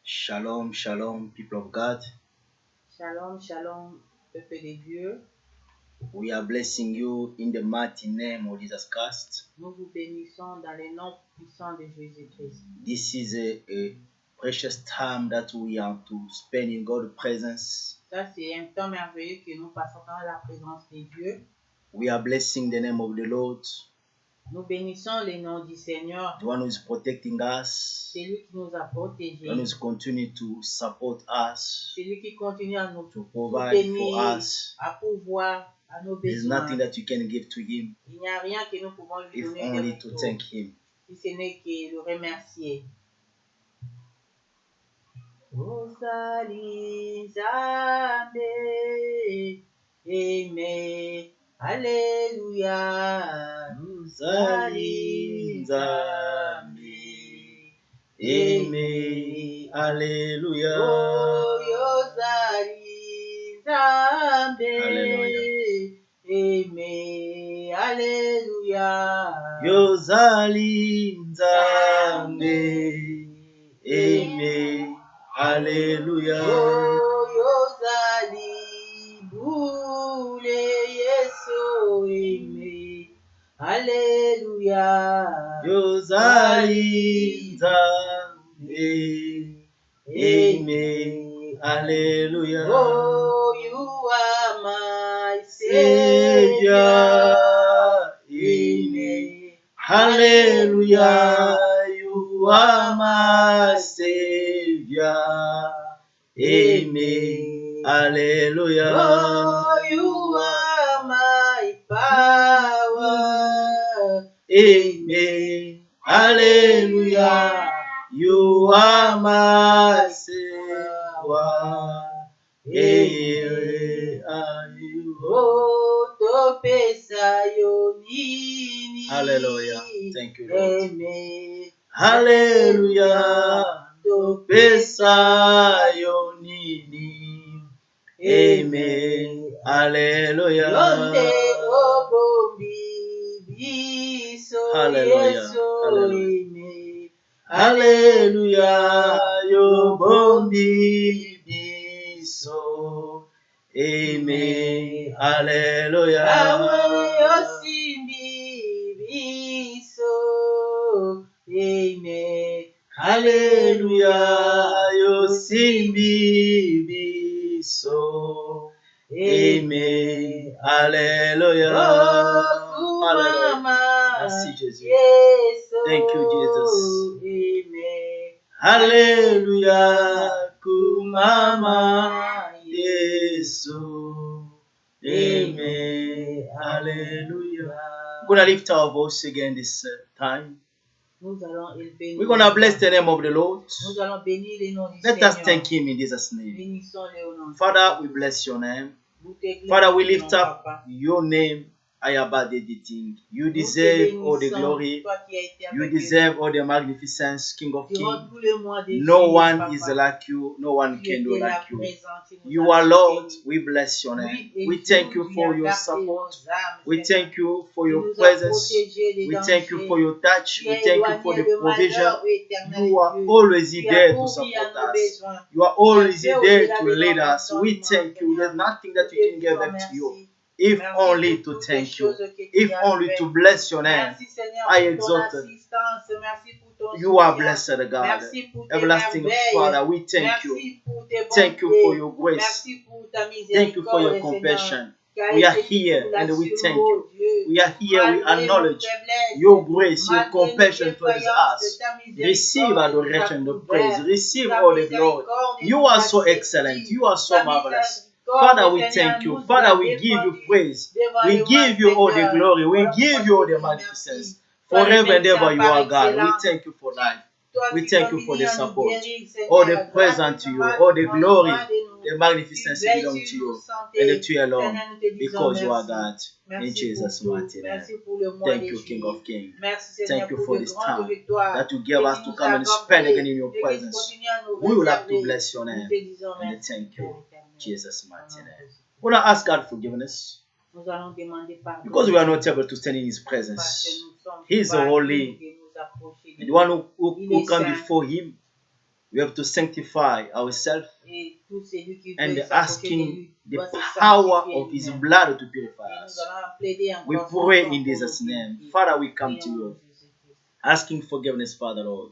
Shalom, shalom, people of God. Shalom, shalom, peuple de Dieu. We are blessing you in the mighty name of Jesus Christ. Nous vous bénissons dans le nom puissant de Jésus-Christ. This is a precious time that we are to spend in God's presence. Ça, c'est un temps merveilleux que nous passons dans la présence de Dieu. We are blessing the name of the Lord, Nous bénissons le nom du Seigneur. the one who is protecting us, C'est lui qui nous a the one who protégés. is continuing to support us, C'est lui qui continue à nous to provide for soutenir, us. à pouvoir à nos There is besoins. nothing that you can give to Him Il n'y a rien que nous pouvons lui if donner only de to retour, thank Him. si ce n'est que le remercier. Osali Nzambe, Amen, Alléluia. Uzali Nzambe, Amen, Hallelujah. Oh, Yosali Nzambe, Hallelujah. Amen, Alléluia. Yozali Nzambe, Amen, Hallelujah. Oh, Yosali Boule Yeso, Amen, Alléluia. Yozali Nzambe, Amen, Hallelujah. Oh, you are my Savior, Amen. Hallelujah. You are my Savior, Amen, Hallelujah. Oh, you are my power. Amen, Hallelujah. You are my Savior, Amen, Hallelujah. Oh, topesa yo nini. Hallelujah. Thank you, Lord. Amen. Hallelujah. Pesa yo nini. Amen. Hallelujah. Yonde obombi biso Hallelujah. Yesu. Hallelujah. Amen. Hallelujah. Yo bombi biso. Amen. Hallelujah. Awe yosimbi biso. Amen. Hallelujah. Yo simbi biso. Amen. Hallelujah. Oh, Hallelujah. mama. Merci, Jésus. Yesu. Thank you, Jesus. Amen. Hallelujah. Kumama Yesu. Amen. Hallelujah. We're going to lift our voice again this time. Nous allons élever We're nos going to voix. bless the name of the Lord. Nous allons bénir le nom du Let Seigneur. us thank Him in Jesus' name. Bénissons-le au nom de Father, we Jésus. bless your name. Nous te Father, we glorifions, lift up Papa. your name high above everything. You Nous te deserve all the bénissons, glory. toi qui as été You avec deserve nous all the magnificence, King of durant Kings. tous les mois de No juillet, one Papa. is like you. No one Tu can do étais là like you. présent, tu nous You as are Lord. bénis. We bless your name. Oui, et We jour, thank you tu for as your gardé support. nos âmes, We Seigneur. thank you for Tu your nous as presence. protégés des We dangers. thank you for your touch. Tu We as thank you for éloigné the le provision. malheur, éternel You are Dieu. always Tu as there to pourvu à support nos us. besoins. You are Tu as always fait there au-delà to de lead nos us. We entendements, thank you. There's Seigneur. nothing Nous that we te can give disons back to you. merci. If Merci only pour to toutes les thank you. choses que tu If as only faites. to bless your name. Merci Seigneur I pour ton exalt it. assistance. Merci pour ton You are soutien. blessed, God. Merci pour tes Everlasting merveilles. Father, we thank you. Merci pour tes Thank you bontés. for your grace. Merci pour ta Thank you for your miséricorde, compassion. Seigneur. We are here and we thank you. We are here, we acknowledge your grace, your compassion towards us. Receive adoration, the praise. Receive all the glory. You are so excellent. You are so marvelous. Father, we thank you. Father, we give you praise. We give you all the glory. We give you all the magnificence. Forever and ever you are God. We thank you for life. We thank you for the support. All the praise unto you. All the glory, the magnificence belong to you. And to you alone. Because you are God. In Jesus' mighty name. Thank you, King of Kings. Thank you for this time that you give us to come and spend again in your presence. We will have to bless your name. And thank you. Jesus' mighty name. We want to ask God forgiveness. Because we are not able to stand in His presence. He is holy. And the one who come before Him We have to sanctify ourselves Et tout celui qui and veut s'approcher de asking lui the doit se power sanctifier of His lui-même. blood to purify Et nous us. allons plaider We encore son pray sang in pour Jesus' nous name. purifier. Father, we come to Prions au you, nom de Jésus-Christ. asking forgiveness, Father Lord,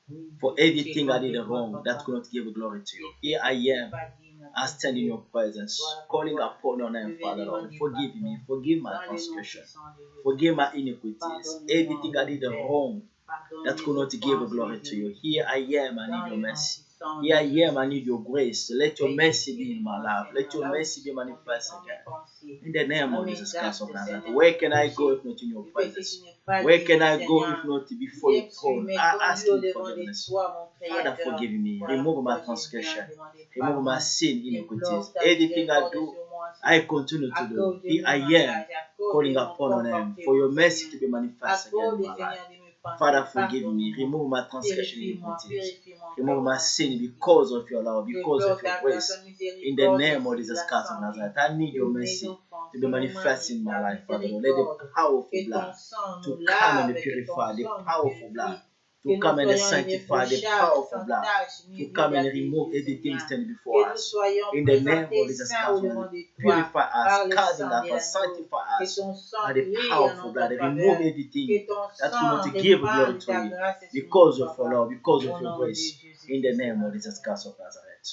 Oui, for Dieu, everything I did pardonne-moi, wrong papa. that could not give glory to you. J'ai Here fait I ce qui n'est am. pas digne à I ton stand in Dieu. your presence, Voilà calling pourquoi upon your je name, vais Father Lord. demander Forgive me, pardon. forgive my Dans le nom transgression, puissant de Jésus. forgive my iniquities, Pardonne-moi, everything I did Père. wrong Pardonne that mes could not give offenses, glory mes to you. iniquités. Here I am, I Dans need your le nom mercy. puissant Here de I am, I Jésus. need your grace. Let your mercy be in my life. Let your Là où mercy be je suis manifest dans mes again. pensées, In the name dans of mes Jesus Christ of actes, Nazareth, Seigneur, where j'ai can I péché. go if not in your Je fais ce presence? qui n'est pas Where digne, can I go Seigneur. if not before your Viens sur throne? mes I temps ask you devant de forgiveness. toi, mon Father, Créateur. forgive me. Voilà Remove my pourquoi je viens transgression. demander Remove pardon. my sin, Implore iniquities. ta Everything I miséricorde do, sur moi, I continue to do. accorde Here mon I langage, am, accorde calling mon upon your name comportement, for your mercy Seigneur. to be manifest again in Accorde, my life. Seigneur, de mes pensées. Father, forgive me. Pardonne-moi. Remove my transgression, Purifie-moi, iniquities. purifie-moi Remove encore, my mon sin Dieu. because of your love, because J'implore of your ta grâce, grace. ta In the miséricorde, name of ainsi Jesus la Christ of santé. Nazareth, I need your Que mes mercy enfants to be se manifest in manifestent, my ta life, Father Lord. Let the miséricorde. powerful Que ton blood sang to nous come and lave, que ton purify, the sang nous powerful blood purifie. to Que nous come and soyons sanctify, the irréprochables, powerful sans blood tache, ni to vide come à and tes remove yeux, everything Seigneur. standing Que before nous us. soyons In the name of présentés Jesus saints Christ, au devant de toi purify us, par le cleanse sang us, de l'agneau. sanctify Que us ton sang by the brille en powerful notre blood. faveur. Remove Que everything ton that could sang not give glory répande to ta you grâce sur nous, because of your Papa. love, because Au of your nom de grace. Jésus In the Christ de name of Jesus Nazareth. Christ of Nazareth.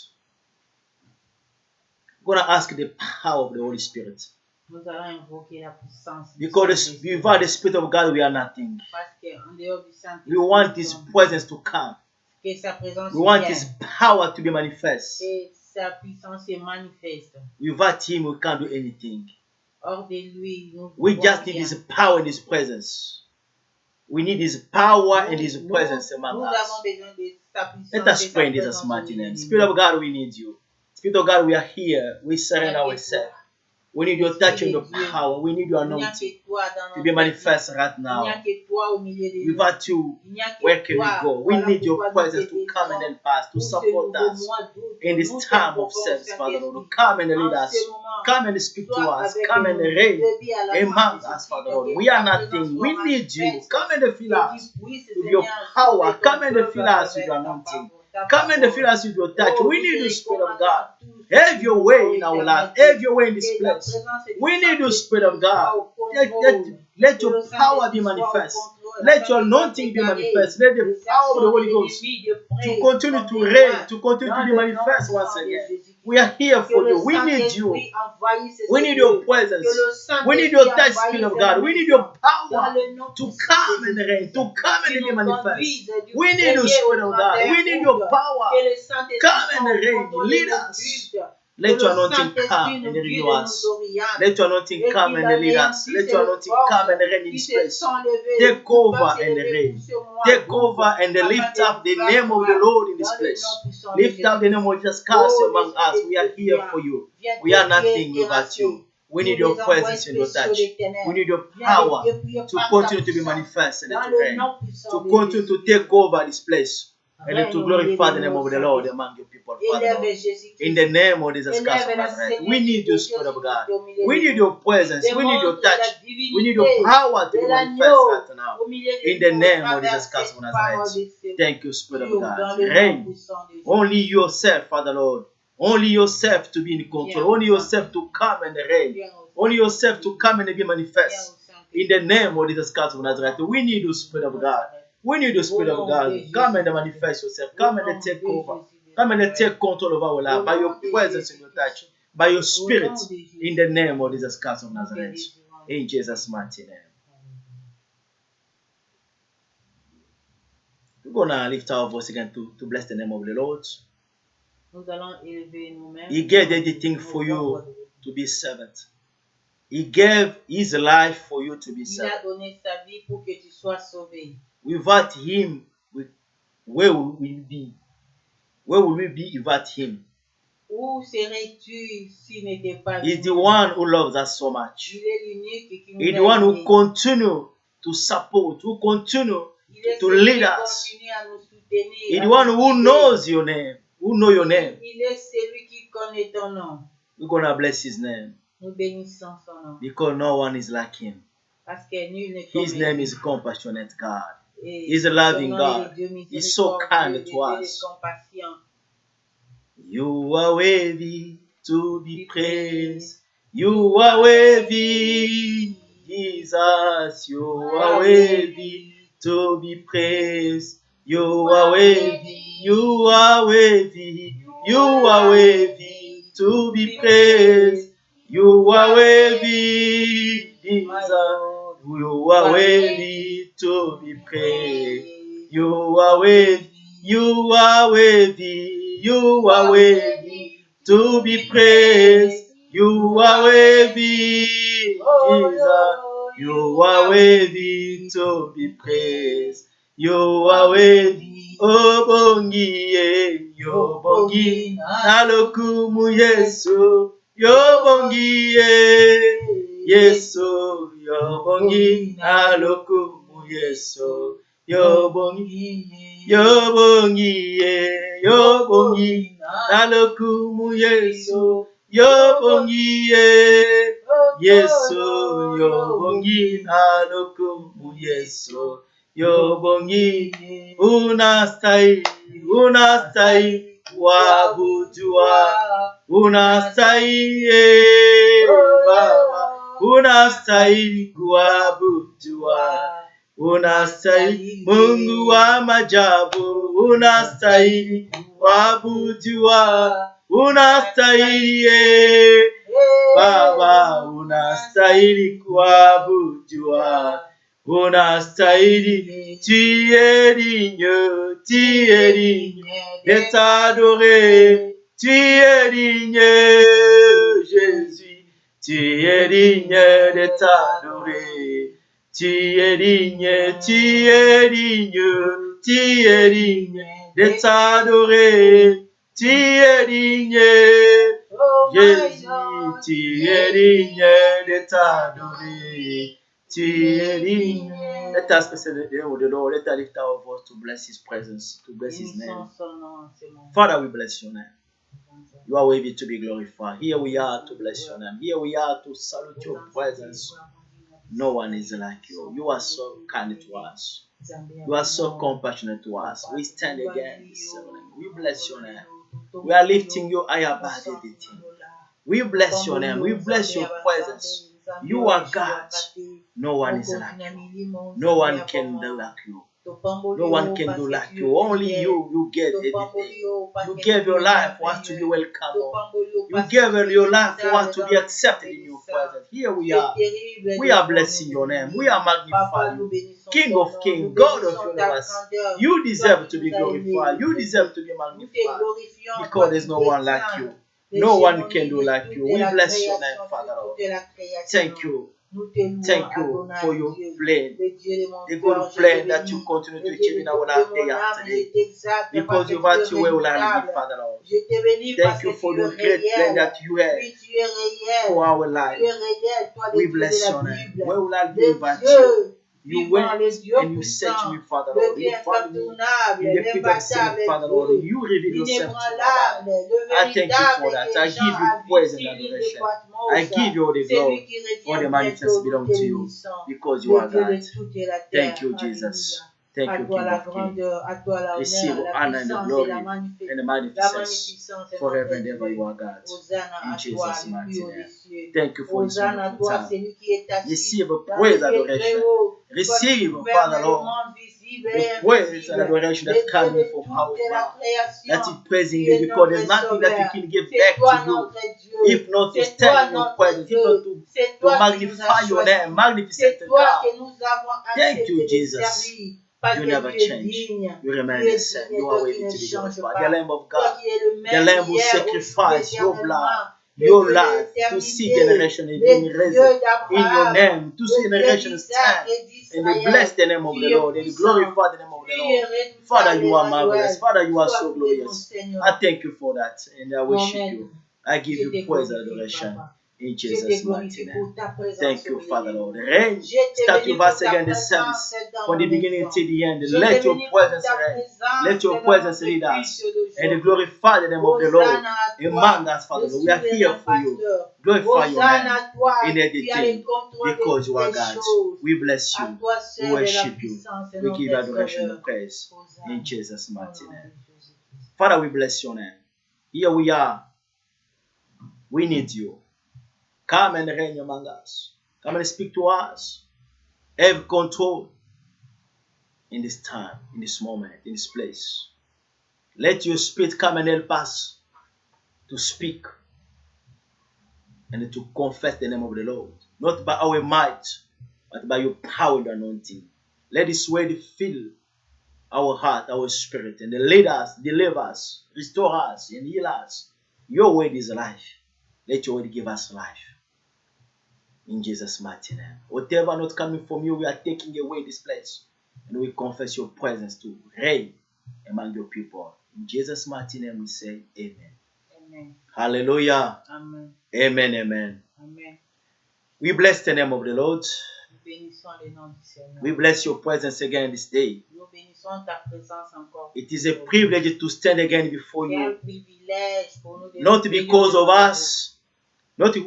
I'm going to ask the power of the Holy Spirit. Nous allons invoquer la puissance du Because Saint-Esprit. without the Spirit of God, we are nothing. Parce qu'en dehors du Saint-Esprit, We want His presence to come. que sa présence We want vienne, His power to be manifest. que sa puissance se manifeste. Without Him, we can't do anything. Hors de lui, nous We pouvons just need rien. His power and His presence. We need His power and His presence among Nous us. avons besoin de sa puissance Let et us sa pray in Jesus' présence au mighty milieu name. de Spirit nous. of God, we need you. Spirit of God, we are here. We surrender ourselves. We need your touch and your power. We need your Il n'y a anointing que toi dans to be notre manifest right vie. Il n'y a now. que toi au milieu de nous. Without you, Il n'y a que where can we toi. go? We Voilà need your pourquoi nous presence to te come and délivrons help us, to pour ce support nouveau us mois d'août. in this Nous time of t'invoquons, service, Father Lord. Saint-Esprit. Come and lead En us. ce moment, Come and speak to sois us. avec Come nous. and reign Depuis à la among fin de us, ce Father cycle, Lord. que We are ta présence nothing. soit We need you. manifeste. Come and fill Que us tu puisses, with your Seigneur, power. sauver Come ton and peuple fill à us with your travers ta anointing. parole, ta Come and parole. fill us with your touch. Oh, We nous need te the Spirit of recommandons God. tous, Have your oh, way in our life. Éternel Have your way in Dieu. this Que la place. présence du We need the Saint-Esprit Spirit of soit God. au Let contrôle. let Que your le power be Saint-Esprit soit au manifest. contrôle, Let afin your de anointing be préparer manifest. Let the les power of the actions de Holy Ghost l'ennemi de to près continue comme to de reign, loin. to continue to Dans be le nom manifest once puissant de again. Jésus-Christ. We are here Que for le you. We need you. Saint-Esprit envahisse We ce need your lieu. presence. Que le We need Saint-Esprit your touch, Spirit envahisse of cette God. We need your maison. Dans power le nom to puissant come de and reign, Jésus-Christ. to come and Qui be nous manifest. conduise du We need the premier au Spirit of God. We grand need your août. power. Que le Saint-Esprit Come soit and au reign. contrôle Lead et nous us. guide. Que Let your le anointing Saint-Esprit come nous and guide renew et nous us. oriente. Let your anointing Et come qu'il and lead us. anéantisse Let your les anointing forces come and reign in qui this se place. sont levées, Take qui peuvent over se and lever reign. pour ce mois Take d'août, over and afin lift de up the faire name of the gloire Lord in this dans le place. nom puissant de Lift up the name of Jésus-Christ. Jesus Christ Oh, among us. Esprit We are de Dieu, here for you. viens We are détruire nothing tes without racines. you. We Nous need your les envoyons presence and your spéciaux touch. d'Éternel. We need your Viens power les dépouiller to par ta continue to be puissance. manifest and Dans to le reign. nom puissant To de continue to Jésus-Christ. take over this place and Règne to au milieu glorify de the name nous, of the Lord Saint-Esprit. among your people, Father Élève Lord. Jésus-Christ. In the name of Jesus Christ of Élève la Nazareth, we Seigneur need the de Spirit of God. Jésus-Christ au milieu We de need nous. your presence. We need your Démontre la touch. We need your divinité power to de be manifest l'agneau right now. au milieu de In the nous, name à of Jesus travers Christ cette of parole Nazareth. de ce Thank you, Spirit of Dieu, dans God. le nom Reign. puissant de Jésus. Only yourself, Father Lord. Only yourself to be in control. Only yourself to come and reign. Only yourself to come and be manifest. In the name of Jesus Christ of Nazareth. We need the Spirit of God. We need the Spirit of God. Come and manifest yourself. Come and take over. Come and take control of our life by your presence and your touch. By your Spirit. In the name of Jesus Christ of Nazareth. In Jesus' mighty name. We're going to lift our voice again to bless the name of the Lord. Nous allons élever nous-mêmes. He gave everything for you to be servant. He gave his life for you to be Il a servant. donné sa vie pour que tu sois sauvé. Without him, where will we be? Where will we be without him? Où serais-tu s'il n'était pas He's the venu? one who loves us so much. Il est l'unique qui nous He's the a one who aimés. continue to support, who continue Il est to celui lead qui us. continue à nous soutenir. He's à the one nous who guider. knows your name, who know your name. Il est celui qui connaît ton nom. We're gonna bless his name Nous bénissons son nom. because no one is like him. Parce que nul n'est comme His name lui. is compassionate God. He's a loving God. He's so kind to us. You are worthy to be praised. You are worthy, Jesus. You are worthy to be praised. You are worthy. You are worthy. You are worthy to be praised. You are worthy, Jesus. You are worthy to be praised. You are worthy. You are worthy. You are worthy to be praised. You are worthy, Jesus. You are worthy to be praised. You are worthy, Obongie, Yobongi, Nalokumu Yesu, Yobongie, Yesu, Yobongi, Nalokumu Yesu, Yobongi, Yobongi, Yobongi, Nalokumu Yesu, Yobongi, Yesu, Yobongi, Nalokumu Yesu, Yobongi, unastahili, unastahili kuabudiwa, unastahili Baba, unastahili kuabudiwa, unastahili Mungu wa majabu, unastahili kuabudiwa, unastahili Baba, unastahili kuabudiwa, unastahili, tu es digne d'être adoré, tu es digne, Jésus, tu es digne d'être adoré, tu es digne, tu es digne, tu es digne d'être adoré, tu es digne, Jésus, tu es digne d'être adoré. Let us listen to the name of the Lord. Let us lift our voice to bless His presence, to bless His name. Father, we bless your name. You are worthy to be glorified. Here we are to bless your name. Here we are to salute your presence. No one is like you. You are so kind to us. You are so compassionate to us. We stand again this morning. We bless your name. We are lifting you high above everything. We bless your name. We bless your presence. You are God. No one is like you. No one can do like you. No one can do like you. Only you gave everything. You gave your life for us to be welcome. You gave your life for us to be accepted in your presence. Here we are. We are blessing your name. We are magnifying you. King of kings, God of universe. You deserve to be glorified. You deserve to be magnified. Because there's no one like you. No one can do like you. We bless your name, Father Lord. Thank you. Thank you for your plan, the good plan that you continue to achieve in our life day after day. Because of what you will and be, Father Lord. Thank you for the great plan that you have for our life. We bless your name. Where will I be without you? You went and you said to me, Father Lord, you found me in the pit of sin, Father Lord. You reveal yourself to me. I thank you for that. I give you praise and adoration. I give you all the glory. All the manifest belong to you because you are God. Thank you, Jesus. Thank you, King of Kings. Receive honor and the glory and the magnificence forever and ever. You are God. In Jesus' mighty name. Thank you for this wonderful time. Receive praise and adoration. Receive, Father Lord, the praise and adoration that comes from our mouth. That is praising you because there's nothing that we can give back to you. If not to stand in your presence, if not to magnify your name, magnificent God. Thank you, Jesus. You never change. You remain the same. You are worthy to be glorified. The Lamb of God, the Lamb who sacrificed your blood, your life, to see generation being raised in your name, to see generation stand and they bless the name of the Lord and glorify the name of the Lord. Father, you are marvelous. Father, you are so glorious. I thank you for that and I worship you. I give you praise and adoration. In Je te Jesus' mighty glorifie name. pour ta présence. Thank you, au milieu Father de Lord. nous. Reign, Je te start bénis with pour us ta again the présence service. dans From nos the beginning maisons. to the end. Je te Let your bénis pour presence ta reign. présence Let your dans presence notre lead us. culte d'aujourd'hui. And glorify the name of the Lord Hosanna à toi, among us, Father le Lord. We are here souverain for you. pasteur. Glorify your Hosanna name à toi, in qui as le everything contrôle de because you are toutes les God. choses. We bless À you. toi We seul est la worship you. puissance et We notre give adoration sauveur. and praise Hosanna. in Jesus' Au mighty nom de name. Jésus-Christ. Father, we bless your name. Here we are. We need you. Come and reign among us. Come and speak to us. Have control in this time, in this moment, in this place. Let your spirit come and help us to speak and to confess the name of the Lord. Not by our might, but by your power and anointing. Let this word fill our heart, our spirit, and lead us, deliver us, restore us, and heal us. Your word is life. Let your word give us life. In Jesus' mighty name. Whatever not coming from you, we are taking away this place. And we confess your presence to reign among your people. In Jesus' mighty name we say amen. Amen. Hallelujah. Amen. Amen, amen. Amen. We bless the name of the Lord. Nous bénissons le nom du Seigneur. We bless your presence again this day. Nous bénissons ta présence encore. It is a privilege to stand again before C'est un you. privilège pour nous de Not nous because réunir of devant us,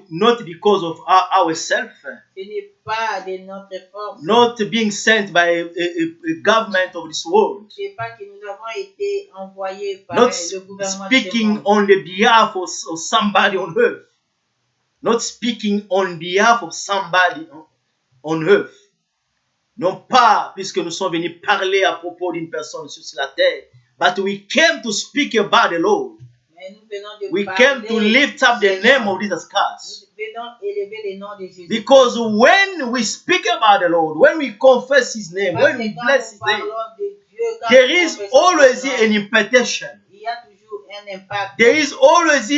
not because of ourselves, vous. Ce n'est pas de notre force. not being sent by a government of this world, Ce n'est pas que nous avons été envoyés par not le gouvernement de ce speaking monde. on the behalf of somebody on earth, not speaking on behalf of somebody on earth. Non pas puisque nous sommes venus parler à propos d'une personne sur la terre, but we came to speak about the Lord. Mais nous venons de We parler came to lift up the name of Jesus Christ. Nous venons élever le nom de Jésus. Because when we speak about the Lord, when we confess His name, Parce when que we quand bless nous His name, parlons de Dieu, quand there nous is confessons always son nom, an impartation. il y a toujours un impact. There is always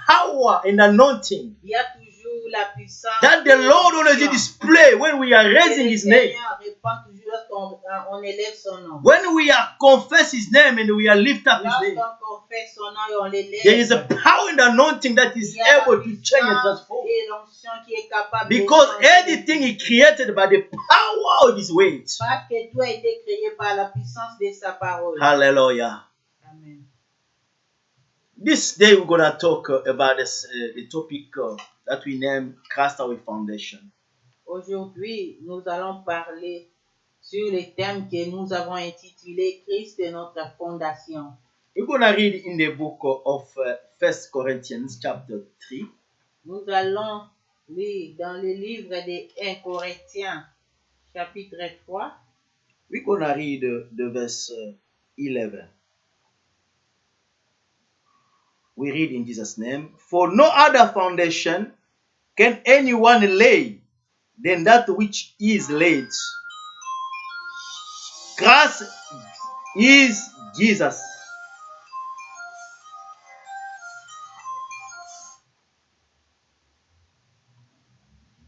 power and anointing Il y a toujours la puissance. that the Lord always display when we are raising His name. Le Seigneur répand toujours lorsqu'on on élève son nom. When we are confess His name and we are lift up His name, Lorsqu'on confesse son nom et on l'élève, there is a power and anointing that is il y a la able to change and puissance transform. et l'onction qui est capable Because de changer. everything is created by the power of His word. Parce que tout a été créé par la puissance de sa parole. Hallelujah. Amen. This day we're gonna talk about this, the topic that we name Christ our foundation. Aujourd'hui, nous allons parler sur le thème que nous avons intitulé Christ est notre fondation. We're gonna read in the book of 1 Corinthians chapter 3. Nous allons lire dans le livre de 1 Corinthiens, chapitre 3. We're gonna read the verse 11. We read in Jesus' name, for no other foundation can anyone lay than that which is laid. Christ is Jesus.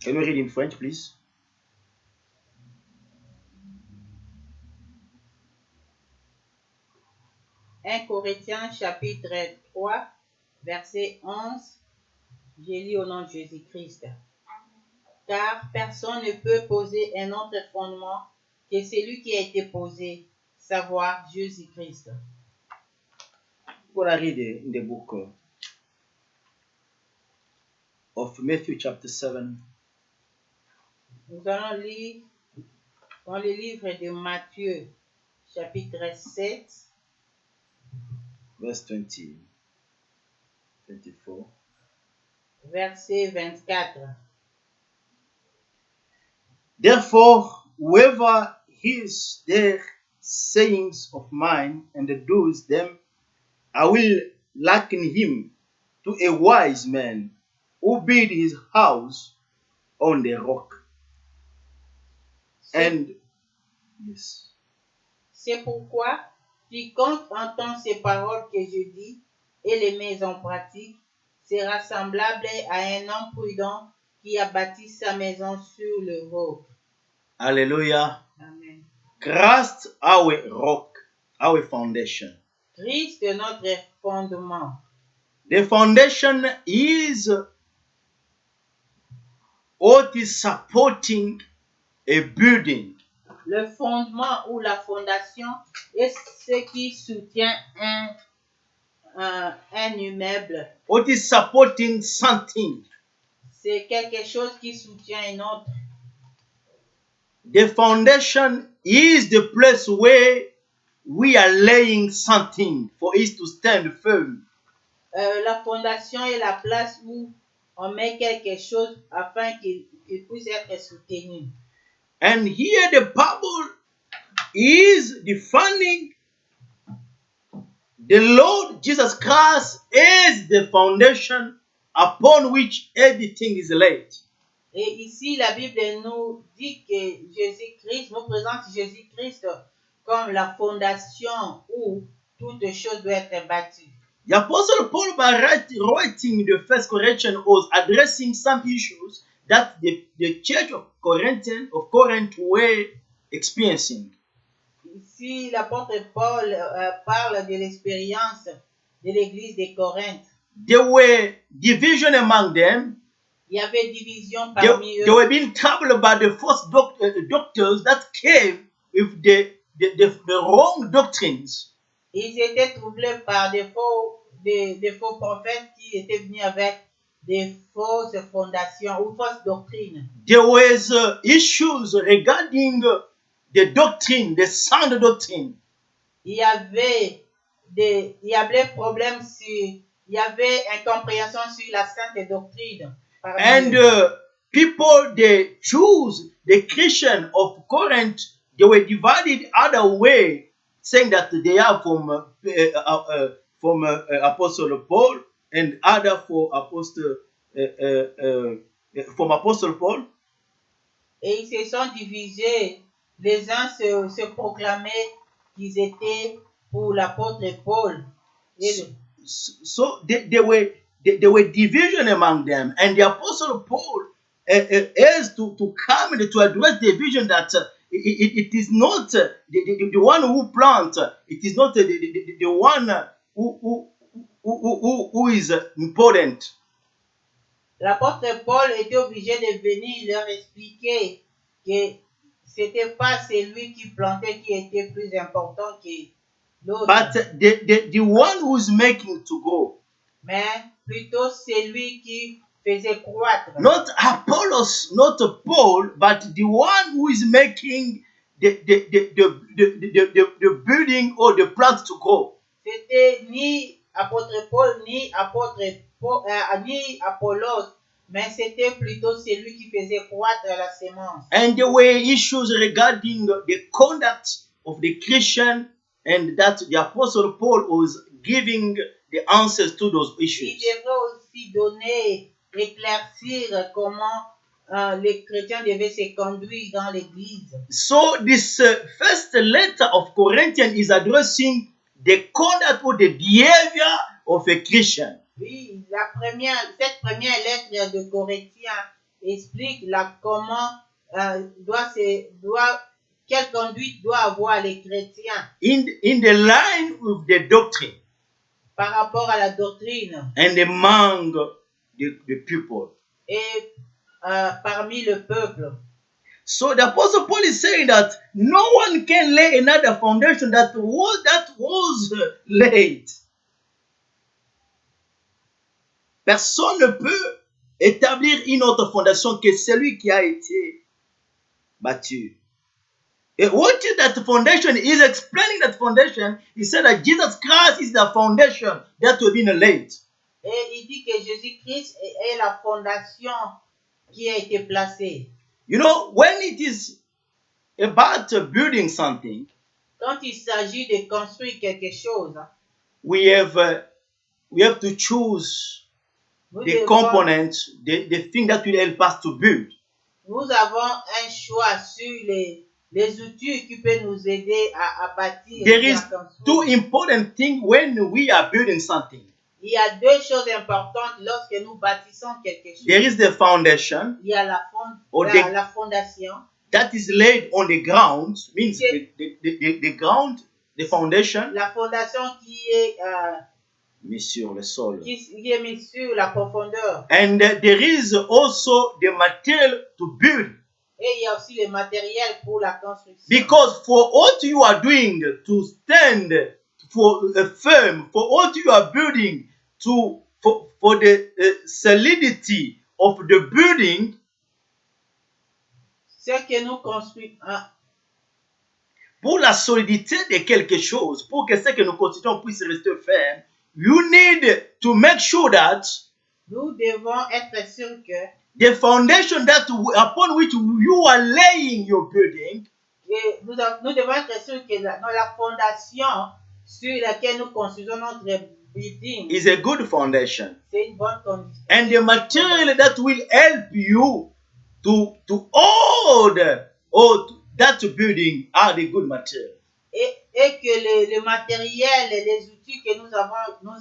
Can we read in French, please? Un Corinthiens, chapitre 3, verset 11. Je lis au nom de Jésus-Christ. Car personne ne peut poser un autre fondement que celui qui a été posé, savoir Jésus-Christ. We're going to read in the book of Matthew chapter 7. Nous allons lire dans le livre de Matthieu, chapitre 7, Verse 20, 24. verset 24. Therefore, whoever hears their sayings of mine and does them, I will liken him to a wise man who built his house on the rock. And yes. C'est pourquoi quiconque entend ces paroles que je dis et les met en pratique sera semblable à un homme prudent qui a bâti sa maison sur le roc. Hallelujah. Amen. Christ our rock, our foundation. Christ est notre fondement. The foundation is what is supporting a building. Le fondement ou la fondation est ce qui soutient un immeuble. What is supporting something. C'est quelque chose qui soutient un autre. The foundation is the place where we are laying something for it to stand firm. La fondation est la place où on met quelque chose afin qu'il puisse être soutenu. And here the Bible is defining the Lord Jesus Christ as the foundation upon which everything is laid. Et ici, la Bible nous dit que Jésus-Christ nous présente Jésus-Christ comme la fondation où toute chose doit être bâtie. The Apostle Paul, by writing the First Corinthians, was addressing some issues that the church of Corinth were experiencing. Ici, l'apôtre Paul parle de l'expérience de l'église de Corinthe. There were division among them. Il y avait division parmi eux. They were being troubled by the false doctors that came with the wrong doctrines. Ils étaient troublés par des faux prophètes qui étaient venus avec des fausses fondations ou fausses doctrines. There was issues regarding the doctrine, the sound doctrine. Il y avait problèmes il y avait incompréhension sur la sainte doctrine. And people, they choose the Christian of Corinth, they were divided other way, saying that they are from Apostle Paul and other from Apostle Paul. Et ils se sont divisés. Les uns se proclamaient qu'ils étaient pour l'apôtre Paul. So there were division among them, and the Apostle Paul has to come and to address the vision that it is not the one who plants, it is not the one who is important. L'apôtre Paul était obligé de venir leur expliquer que c'était pas celui qui plantait qui était plus important que l'autre. But the one who is making to grow. Mais plutôt celui qui faisait croître. Not Apollos, not Paul, but the one who is making the building or the plant to grow. C'était ni apôtre Paul, ni Apollos, mais c'était plutôt celui qui faisait croître la semence. And there were issues regarding the conduct of the Christian, and that the Apostle Paul was giving the answers to those issues. Il devrait aussi éclaircir comment les chrétiens devaient se conduire dans l'église. So this first letter of Corinthians is addressing the conduct or the behavior of a Christian. Oui, cette première lettre de Corinthiens explique quelle conduite doit avoir les chrétiens. In the line with the doctrine. Par rapport à la doctrine. And among the people. Et parmi le peuple. So the Apostle Paul is saying that no one can lay another foundation that was laid. Personne ne peut établir une autre fondation que celui qui a été bâti. And what is that foundation? He is explaining that foundation. He said that Jesus Christ is the foundation that will be laid. Et il dit que Jésus-Christ est la fondation qui a été placée. You know, when it is about building something, quand il s'agit de construire quelque chose, we have to choose the components, the thing that will help us to build. Nous avons un choix sur les outils qui peuvent nous aider à bâtir. There is two important things when we are building something. Il y a deux choses importantes lorsque nous bâtissons quelque chose. There is the foundation. Il y a la fondation. That is laid on the ground, means the ground, the foundation. La fondation qui est mis sur le sol. qui est mis sur la profondeur. And there is also the material to build. Et il y a aussi le matériel pour la construction. Because for what you are doing to stand for a firm, for what you are building for the solidity of the building, ce que nous construisons, pour la solidité de quelque chose, pour que ce que nous construisons puisse rester ferme, you need to make sure that nous devons être sûrs que the foundation upon which you are laying your building, nous devons être sûrs que la fondation sur laquelle nous construisons notre building is a good foundation. C'est une bonne condition. And the material that will help you to hold that building are the good material. Et que le matériel, les outils que nous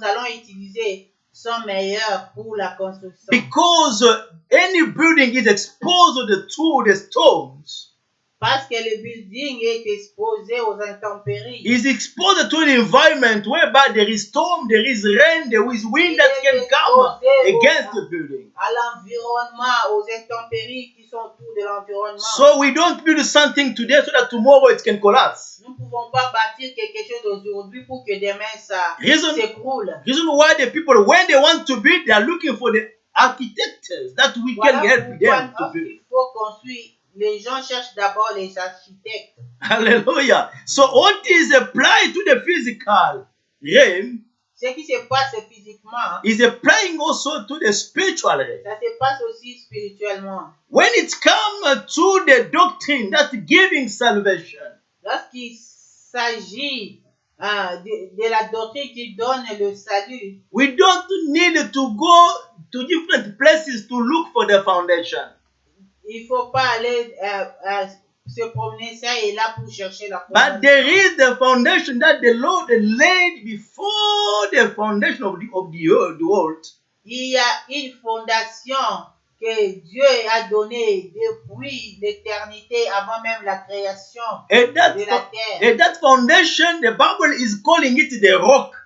allons utiliser sont meilleurs pour la construction. Because any building is exposed to the storms. Parce que le building est exposé aux intempéries. Is exposed to an environment whereby there is storm, there is rain, there is wind that can come against the building. À l'environnement, aux intempéries qui sont autour de l'environnement. So we don't build something today so that tomorrow it can collapse. Nous ne pouvons pas bâtir quelque chose aujourd'hui pour que demain ça s'écroule. Reason why the people, when they want to build, they are looking for the architects that we can help them to build. Il faut construire. Les gens cherchent d'abord les architectes. Hallelujah. So what is applied to the physical realm, ce qui se passe physiquement, is applying also to the spiritual realm. Ça se passe aussi spirituellement. When it comes to the doctrine that giving salvation, lorsqu'il s'agit de la doctrine qui donne le salut, we don't need to go to different places to look for the foundation. Il ne faut pas aller se promener ça et là pour chercher la fondation. But there is the foundation that the Lord laid before the foundation of the world. Il y a une fondation que Dieu a donnée depuis l'éternité, avant même la création de la terre. And that foundation, the Bible is calling it the rock.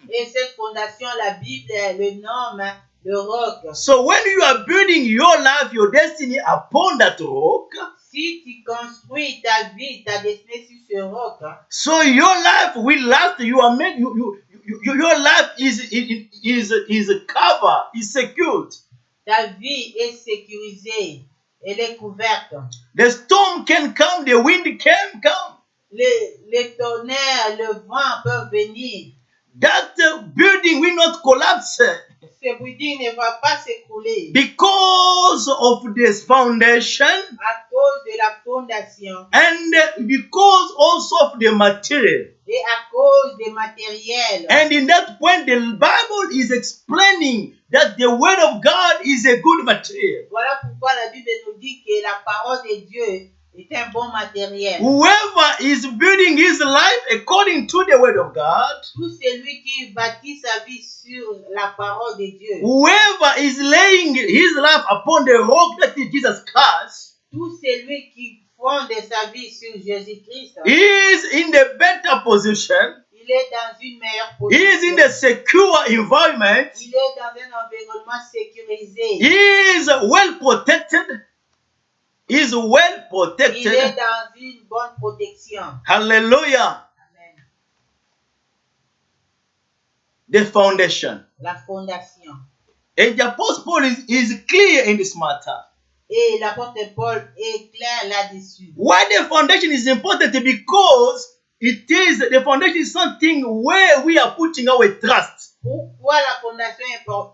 Et cette fondation, la Bible le nomme le roc. So when you are building your life, your destiny upon that rock, si tu construis ta vie, ta destinée sur ce roc, so your life will last. You are made. Your life is covered, is secured. Ta vie est sécurisée, elle est couverte. The storm can come, the wind can come. Les tonnerres, le vent peuvent venir. That building will not collapse. Ce building ne va pas s'écrouler. Because of this foundation. À cause de la fondation. And because also of the material. Et à cause des matériels. And in that point, the Bible is explaining that the word of God is a good material. Voilà pourquoi la Bible nous dit que la parole de Dieu est un bon matériel. Whoever is building his life according to the word of God, tout celui qui bâtit sa vie sur la parole de Dieu, whoever is laying his life upon the rock that is Jesus Christ, tout celui qui fonde sa vie sur Jésus-Christ, is in the better position. Il est dans une meilleure position. He is in a secure environment. Il est dans un environnement sécurisé. He is well protected. He is well protected. Il est dans une bonne protection. Hallelujah. Amen. The foundation. La fondation. And the Apostle Paul is clear in this matter. Et l'apôtre Paul est clair là-dessus. Why the foundation is important? Because the foundation is something where we are putting our trust. Pourquoi la fondation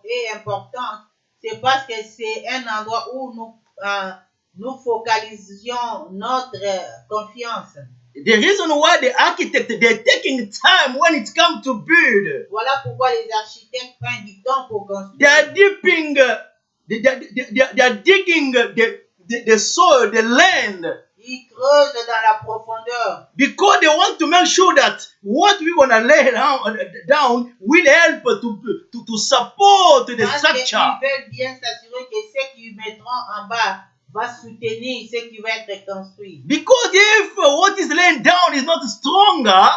est importante? C'est parce que c'est un endroit où nous focalisions notre confiance. The reason why the architect, they're taking time when it comes to build. Voilà pourquoi les architectes prennent du temps pour construire. They are digging the soil, the land. Ils creusent dans la profondeur. Because they want to make sure that what we're going to lay down will help to support the structure. Parce qu'ils veulent bien s'assurer que ce qu'ils mettront en bas va soutenir ce qui va être construit. Because if what is laying down is not stronger,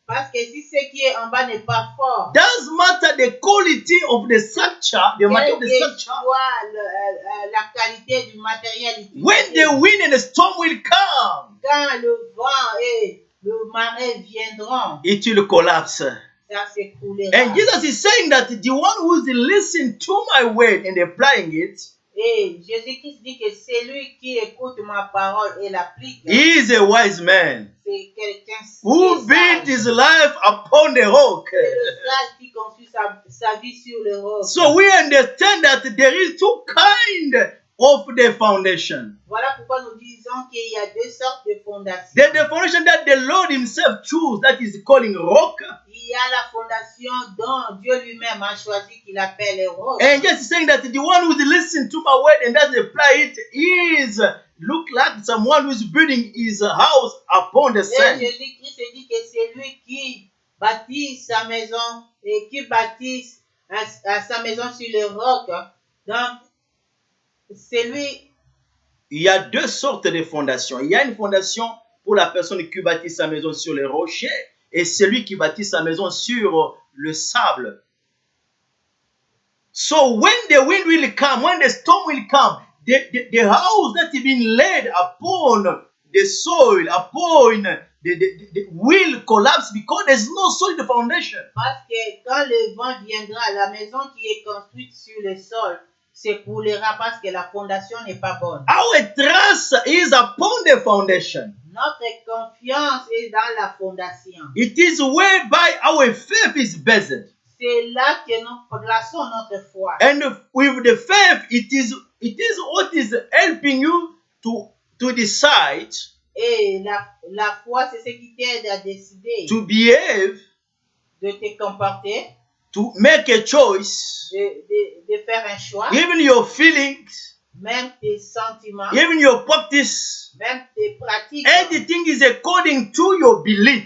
Parce que si ce qui est en bas n'est pas fort, doesn't matter the quality of the structure, the matter of quelle the que structure. soit la qualité du matériel When utilisé, the wind and the storm will come, quand le vent et le marais viendront, it will collapse. ça s'écroulera. And Jesus is saying that the one who is listening to my word and applying it, Et Jésus-Christ dit que celui qui écoute ma parole et l'applique, he is a wise man c'est quelqu'un qui who est built sage. his life upon the rock. C'est le sage qui construit sa vie sur le roc. So we understand that there is two kinds of the foundation. Voilà pourquoi nous disons qu'il y a deux sortes de fondations. There's the foundation that the Lord himself chose, that is calling rock. Il y a la fondation dont Dieu lui-même a choisi qu'il appelle les rocs. And just saying that the one who listens to my word and doesn't apply it is look like someone who's building his house upon the Et sand. Jésus-Christ dit que c'est lui qui bâtit sa maison et qui bâtit sa maison sur le roc. Donc, c'est lui. Il y a deux sortes de fondations. Il y a une fondation pour la personne qui bâtit sa maison sur les rochers et celui qui bâtit sa maison sur le sable. So when the wind will come, when the storm will come, the house that is being laid upon the soil, upon the will collapse because there's no solid foundation. Parce que quand le vent viendra, la maison qui est construite sur le sol s'écroulera parce que la fondation n'est pas bonne. Our trust is upon the foundation. Notre confiance est dans la fondation. It is whereby our faith is based. C'est là que nous plaçons notre foi. And with the faith, it is what is helping you to decide, Et la foi, c'est ce qui t'aide à décider to behave, de te comporter, to make a choice, de faire un choix, even your feelings, même tes sentiments, even your practice. même tes pratiques. Everything is according to your belief.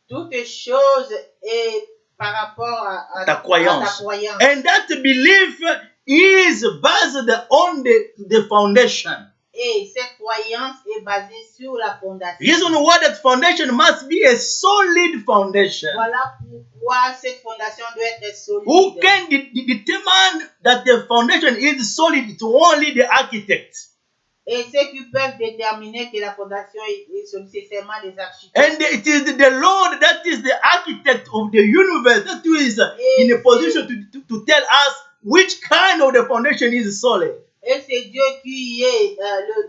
Toutes choses est par rapport à Ta croyance. ta croyance. And that belief is based on the foundation. Et cette croyance est basée sur la fondation. Reason why that foundation must be a solid foundation. Voilà pourquoi cette fondation doit être solide. Who can determine that the foundation is solid? It's only the architect. Et ceux qui peuvent déterminer que la fondation est solide, c'est seulement les architectes. And it is the Lord that is the architect of the universe that is in a position to tell us which kind of the foundation is solid. Et c'est Dieu qui est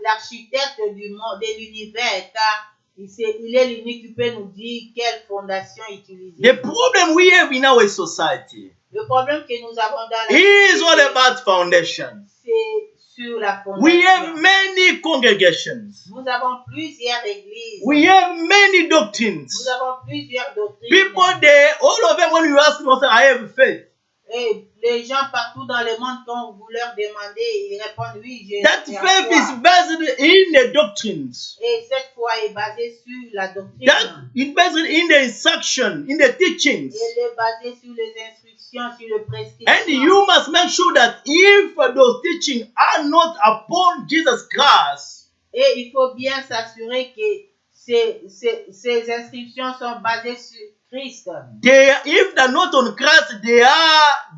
l'architecte du monde, de l'univers, car il est l'unique qui peut nous dire quelle fondation utiliser. The problem we have in our society Le problème que nous avons dans la is all société, about foundation. c'est sur la fondation. We have many congregations. Nous avons plusieurs églises. We have many doctrines. Nous avons plusieurs doctrines. People there, all of them, when you ask them, say, I have faith. Et les gens partout dans le monde, quand vous leur demandez, ils répondent oui, j'ai That la faith foi. is based in the doctrines. Et cette foi est basée sur la doctrine. That is based in the instruction, in the teachings. Elle est basée sur les instructions, sur le prescriptions. And you must make sure that if those teachings are not upon Jesus Christ, Et il faut bien s'assurer que ces inscriptions sont basées sur Christ. if they're not on Christ, they are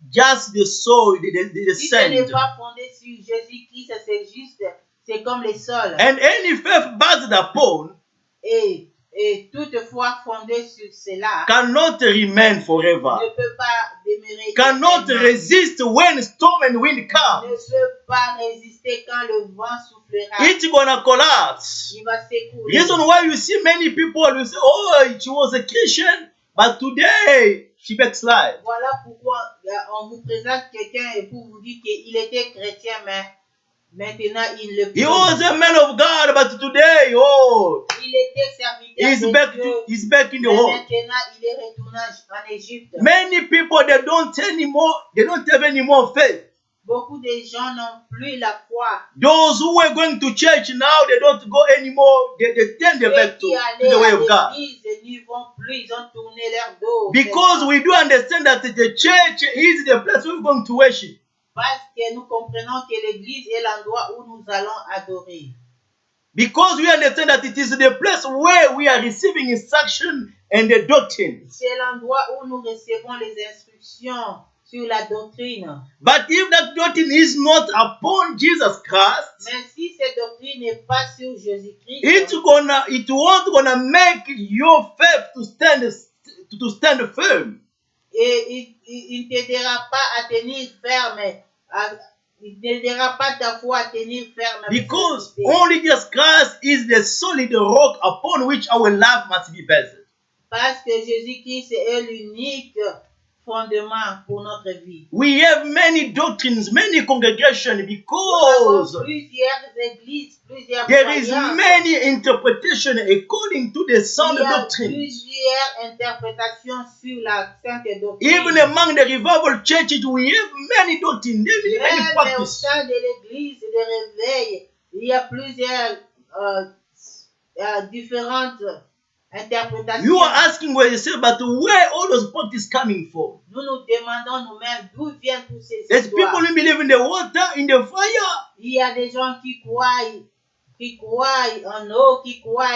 just the soil, the Si ce n'est sand. pas fondé sur Jésus-Christ, c'est comme les sols. And any faith based upon Et toutefois fondée sur cela cannot remain forever. ne peut pas demeurer. Cannot éternellement. resist when storm and wind Ne comes. peut pas résister quand le vent soufflera. It's gonna collapse. Il va s'écrouler. Reason why you see many people will say, oh, she was a Christian, but today she backslide. Voilà pourquoi on vous présente quelqu'un et pour vous dire qu'il était chrétien, mais maintenant il le He was a man of God, but today, oh, Il était serviteur de Dieu, he's back in the mais world. maintenant il est retourné en Égypte. Many people they don't have any more faith. Beaucoup de gens n'ont plus la foi. Those who were going to church now they don't go anymore. They turn their Ceux back qui to allaient the way à of God. l'église n'y vont plus, ils ont tourné leur dos. Because we do understand that the church is the place we're going to worship. Parce que nous comprenons que l'église est l'endroit où nous allons adorer. Because we understand that it is the place where we are receiving instruction and the doctrine. C'est l'endroit où nous recevons les instructions sur la doctrine. But if that doctrine is not upon Jesus Christ, Mais si cette doctrine n'est pas sur Jésus-Christ, it won't gonna make your faith to stand firm. Et il ne t'aidera pas à tenir ferme. Il n'aidera pas ta foi à tenir ferme. Because only Jesus Christ is the solid rock upon which our life must be based. Parce que Jésus-Christ est l'unique fondement pour notre vie. We have many doctrines, many congregations Because because plusieurs églises, plusieurs there is croyances. many interpretation according to the sound Il y a doctrine. plusieurs interprétations sur la sainte doctrine. Even among the revival churches, we have many doctrines, many Même au practices. sein de l'église de réveil, il y a plusieurs différentes interprétations. You are asking where you say, but where all those practices coming from? Nous nous demandons nous-mêmes d'où viennent tous ces There's histoires. people who believe in the water, in the fire. Il y a des gens qui croient en eau, qui croient,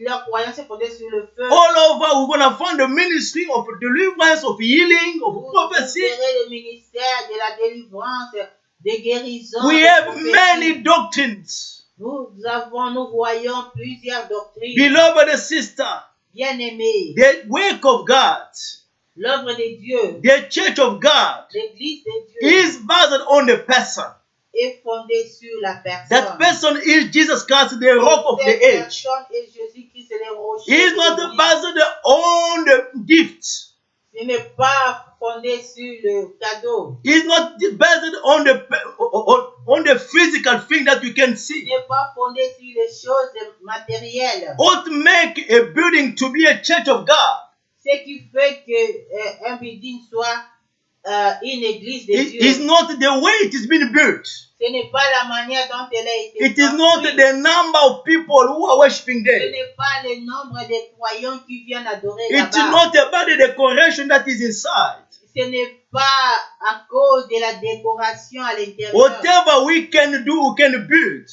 leur croyance est fondée sur le feu. All over, we're going to find the ministry of deliverance, of healing, of Vous prophecy. verrez le ministère de la délivrance, de guérison. We de have prophétie. many doctrines. Nous voyons plusieurs doctrines. Beloved sister, Bien-aimés, the work of God, l'œuvre de Dieu, the church of God l'église de Dieu is based on the person. est fondée sur la personne. That person is Jesus Christ, the rock of the Cette age. personne est Jésus-Christ, c'est le rocher. He is de not l'église. based on the gifts. Ce n'est pas fondé sur le cadeau. He is not based on the physical thing that you can Ce see. n'est pas fondé sur les choses matérielles. What make a building to be a church of God? Ce qui fait que un building soit une église de It Dieu. is not the way it is being built. Ce n'est pas la manière dont elle a été It is not construite. the number of people who are worshiping Ce there. n'est pas le nombre de croyants qui viennent adorer It's là-bas. not about the decoration that is inside. Ce n'est pas à cause de la décoration à l'intérieur. Whatever we can do, we can build.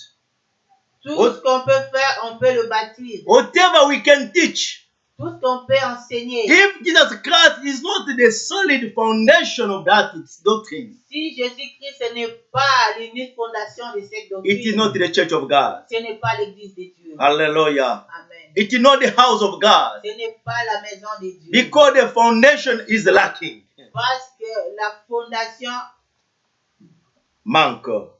Tout ce qu'on peut faire, on peut le bâtir. Whatever we can teach. Tout ce qu'on peut enseigner. If Jesus Christ is not the solid foundation of that doctrine, Si Jésus-Christ n'est pas l'unique fondation de cette doctrine, it is not the church of God. ce n'est pas l'église de Dieu. Hallelujah. Amen. It is not the house of God. Ce n'est pas la maison de Dieu. Because the foundation is lacking. Parce que la fondation Manque.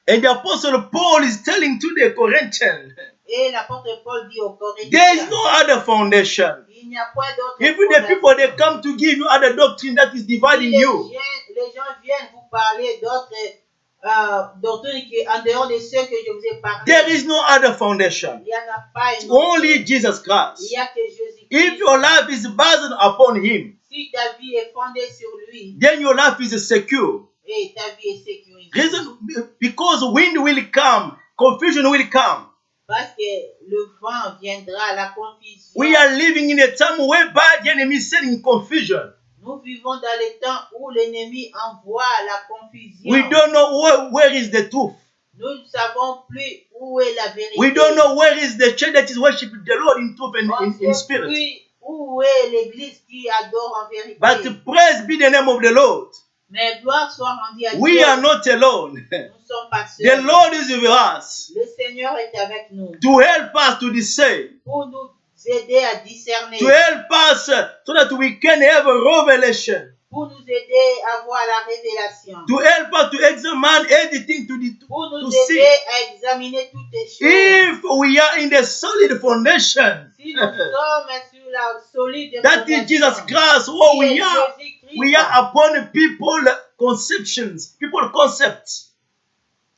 And the apostle Paul is telling to the Corinthians, et l'apôtre Paul dit aux there is Corinthiens, no other foundation. il n'y a point d'autre Even the people they come to give you other doctrine that is Si dividing you. les gens viennent vous parler d'autres doctrines qui en dehors de ceux que je vous ai parlé. There is no other foundation. Il n'y en a pas une Only Jesus Il Christ. n'y a que Jésus-Christ. If your life is based upon Him, Si ta vie est fondée sur lui then your life is secure. et ta vie est sécurisée. Reason because wind will come, confusion will come. Parce que le vent viendra, la confusion. We are living in a time whereby the enemy is sending confusion. Nous vivons dans les temps où l'ennemi envoie la confusion. We don't know where is the truth. Nous ne savons plus où est la vérité. We don't know where is the church that is worshiping the Lord in truth and On in ne sait spirit. plus où est l'église qui adore en vérité. But praise be the name of the Lord. Mais gloire soit rendue à We Dieu. are not alone. Nous ne sommes pas The seuls. Lord is with us Le Seigneur est avec nous to help us to discern, pour nous aider à discerner, to help us so that we can have a revelation, pour nous aider à voir la révélation, to help us to examine everything pour nous to see aider à examiner toutes les choses. if we are in the solid foundation. Si nous sommes sur la solide That is Jesus Christ. What we are. Jésus-Christ, We are upon people conceptions, people concepts.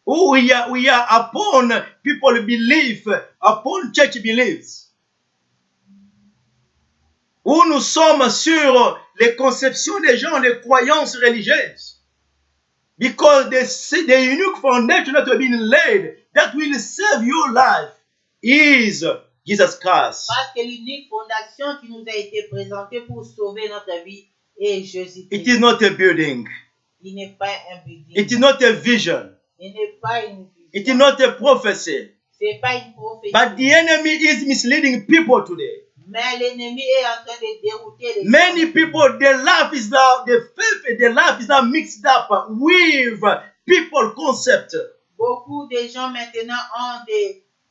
Who we are upon people belief, upon church beliefs. Où nous sommes sur les conceptions des gens, les croyances religieuses. Because the unique foundation that has been laid that will save your life is Jesus Christ. Parce que l'unique fondation qui nous a été présentée pour sauver notre vie est Jésus-Christ. It is not a building. Il n'est pas un building. It is not a vision. Il n'est pas une vision. It is not a prophecy. C'est pas une prophétie. But the enemy is misleading people today. Mais l'ennemi est en train de dérouter les Many gens. people, their life is now, their faith and their life is now mixed up with people concept. Beaucoup de gens maintenant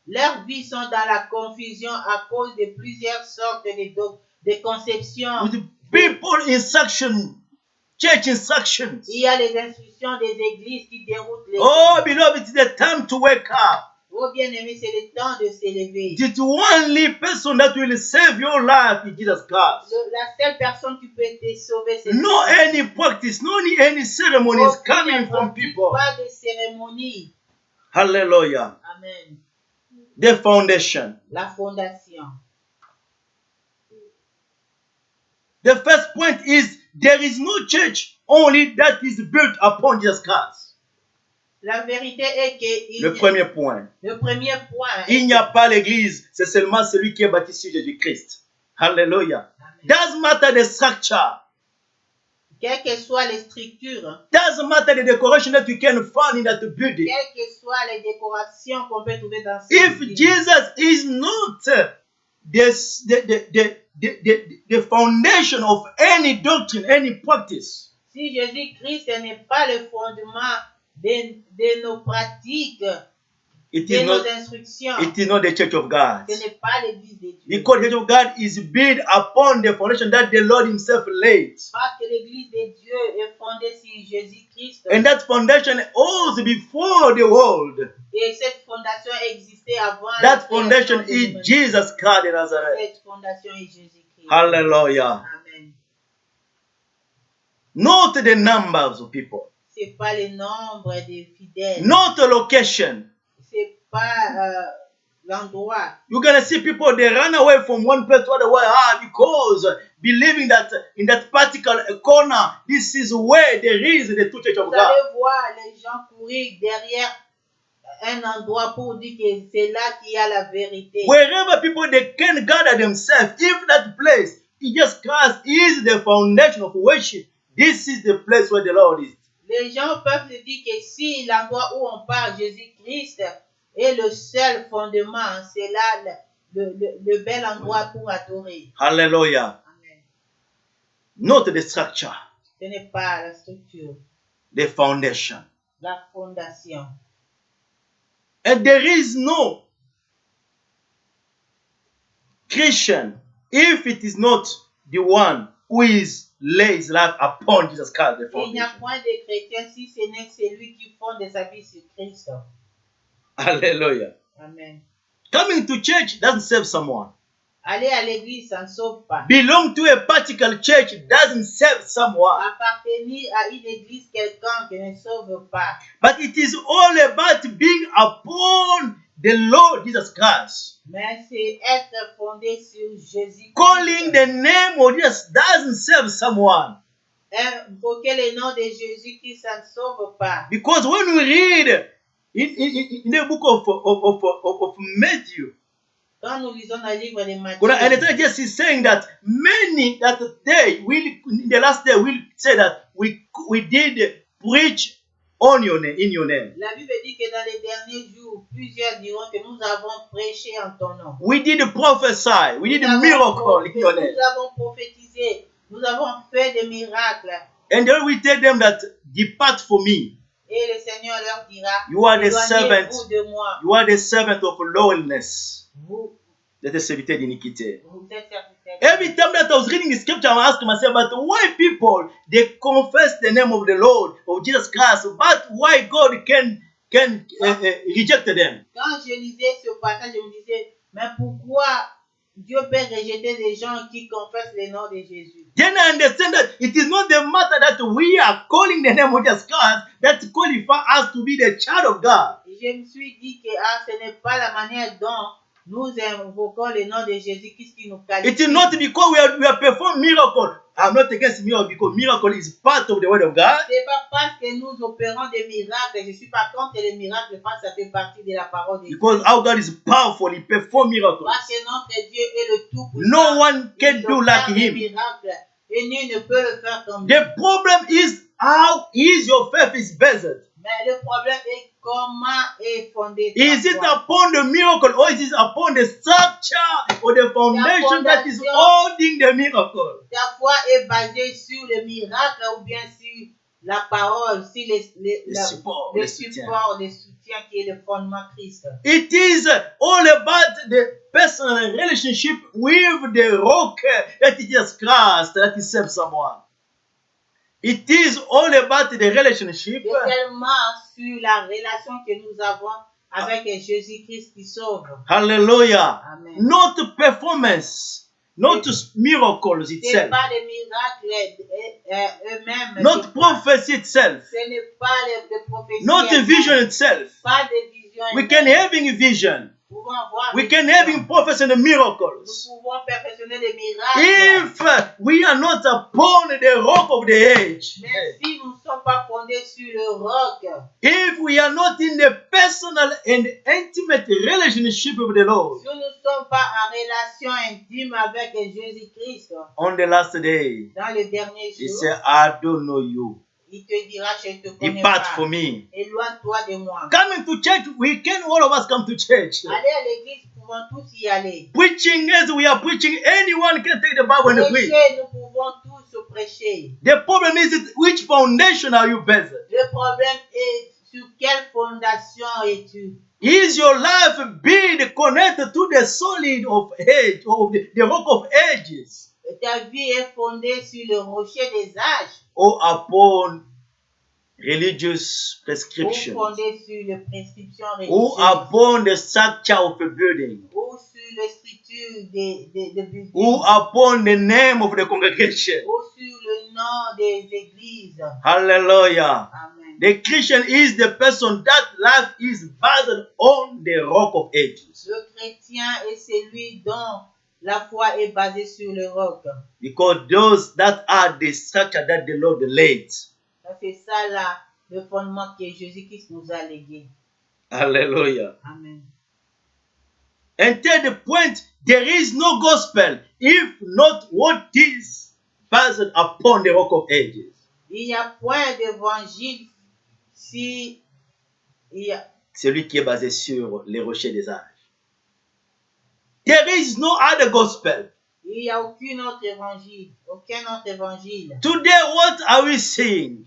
leurs vies sont dans la confusion à cause de plusieurs sortes de conceptions. With people instruction, church instructions. Il y a les instructions des églises qui déroutent les Oh, gens. beloved, it's the time to wake up. Oh bien-aimé, c'est le temps de s'élever. It's the only person that will save your life in Jesus Christ. La seule personne qui peut te sauver, c'est No any practice, no any ceremonies coming from people. Pas de cérémonie. Hallelujah. Amen. The foundation. La fondation. The first point is there is no church only that is built upon Jesus Christ. La vérité est que Le premier point. Le premier point. Il n'y a pas l'église, c'est seulement celui qui est bâti sur Jésus-Christ. Hallelujah. Doesn't matter the structure. Quelles que soient les structures. Doesn't matter the decoration that you can find in that building. Quelles que soient les décorations qu'on peut trouver dans cette If building. Jesus is not the foundation of any doctrine, any practice. Si Jésus-Christ n'est pas le fondement de nos pratiques, de nos instructions, it is not the church of God. ce n'est pas l'église de Dieu. Because the church of God is built upon the foundation that the Lord himself laid. Parce que l'église de Dieu est fondée sur Jésus-Christ. And that foundation was before the world. Et cette fondation existait avant. That foundation is Jesus Christ de Nazareth. Cette fondation est Jésus-Christ. Hallelujah. Amen. Not the numbers of people. C'est pas le nombre de fidèles. Not the location. C'est pas l'endroit. You're going to see people, they run away from one place to another because believing that in that particular corner, this is where there is the true church of Vous God. allez voir les gens courir derrière un endroit pour dire que c'est là qu'il y a la vérité. Wherever people they can gather themselves, if that place, Jesus Christ is the foundation of worship, this is the place where the Lord is. Les gens peuvent se dire que si l'endroit où on parle, Jésus-Christ, est le seul fondement, c'est là le bel endroit pour adorer. Hallelujah. Amen. Not the structure, Ce n'est pas la structure, the foundation. la fondation. And there is no Christian if it is not the one who is lays life upon Jesus Christ, the Il n'y a foundation. point de chrétien si ce n'est celui qui fonde sa vie sur Christ. Hallelujah. Amen. Coming to church doesn't save someone. Aller à l'église, ça ne sauve pas. Belong to a particular church doesn't save someone. Appartenir à une église quelconque ne sauve pas. But it is all about being upon the Lord Jesus Christ. Mais c'est être fondé sur Jésus. Calling the name of Jesus doesn't save someone. Invoquer le nom de Jésus qui ça ne sauve pas. Because when we read in the book of Matthew, Quand nous lisons dans le livre de Matthieu, and the text just is saying that many that day will in the last day will say that we did preach on your name, in your name. la Bible dit que dans les derniers jours, plusieurs diront que nous avons prêché en ton nom. We did prophesy, we did Nous avons miracle in your name. Nous avons prophétisé, nous avons fait des miracles. And then we tell them that depart from me. Et le Seigneur leur dira, You are the éloignez-vous servant. de moi. You are the servant of lowliness. Vous That is serviteur d'iniquité. êtes serviteurs. Every time that I was reading the scripture, I asked myself, but why people they confess the name of the Lord, of Jesus Christ, but why God can reject them? Quand je lisais ce passage, je me disais, mais pourquoi Dieu peut rejeter des gens qui confessent le nom de Jésus? Then I understand that it is not the matter that we are calling the name of Jesus Christ that qualify us to be the child of God. Et je me suis dit que ce n'est pas la manière dont nous invoquons le nom de Jésus qui nous qualifie. It is not because we are performing miracle. I'm not against miracle because miracle is part of the word of God. C'est pas parce que nous opérons des miracles, je suis pas contre les miracles, parce que ça fait partie de la parole de Dieu. Because our God is powerful, He performs miracles. Parce que notre Dieu est le tout puissant. No one can do like Him. Miracles, et nul ne peut le faire comme lui. The problem is how is your faith is based. Mais le problème est comment est fondée ta Is it foi. upon the miracle or is it upon the structure or the foundation that is holding the miracle? Ta foi est basée sur le miracle ou bien sur la parole, sur Le support, le le soutien. support, le soutien qui est le fondement Christ. It is all about the personal relationship with the rock that is Jesus Christ that is serves someone. It is all about the relationship. C'est tellement sur la relation que nous avons avec Jésus-Christ qui sauve. Hallelujah. Amen. Not performance, not miracles Ce n'est itself, pas les miracles eux-mêmes. not prophecy itself, Ce n'est pas les prophéties. not a elles-mêmes. vision itself. Pas de vision. We can elles-mêmes. having a vision. Nous pouvons voir We des can visions. having prophecy and Nous miracles. pouvons perfectionner les miracles. If we are not upon the rock of the age, Mais si nous ne sommes pas fondés sur le roc, if we are not in the personal and intimate relationship with the Lord, si nous ne sommes pas en relation intime avec Jésus-Christ, on the last day, dans les derniers he jours, said, I don't know you. il te dira, je ne te connais Depart pas. from me. Éloigne-toi de moi. Coming to church, we can all of us come to church. Aller à l'église, nous pouvons tous y aller. Preaching as we are preaching, anyone can take the Bible and preach. Prêcher, nous pouvons tous prêcher. The problem is which foundation are you based? Le problème est sur quelle fondation es-tu? Is your life being connected to the solid of age, of the rock of ages, Ta vie est fondée sur le rocher des âges or upon religious ou prescriptions, fondée sur les prescriptions or religieuses upon the structure of a building, ou sur les structures de buildings or upon the name of the congregation? ou sur le nom des églises. Hallelujah. Amen. The Christian is the person that life is based on the rock of ages. Le chrétien est celui dont la foi est basée sur le roc. Because those that are the structure that the Lord laid. C'est ça là, le fondement que Jésus-Christ nous a légué. Hallelujah. Amen. And third point, there is no gospel if not what is based upon the rock of ages. Il n'y a point d'évangile si il y a, Celui qui est basé sur les rochers des âges. There is no other gospel. il y a aucun autre évangile. Today, what are we seeing?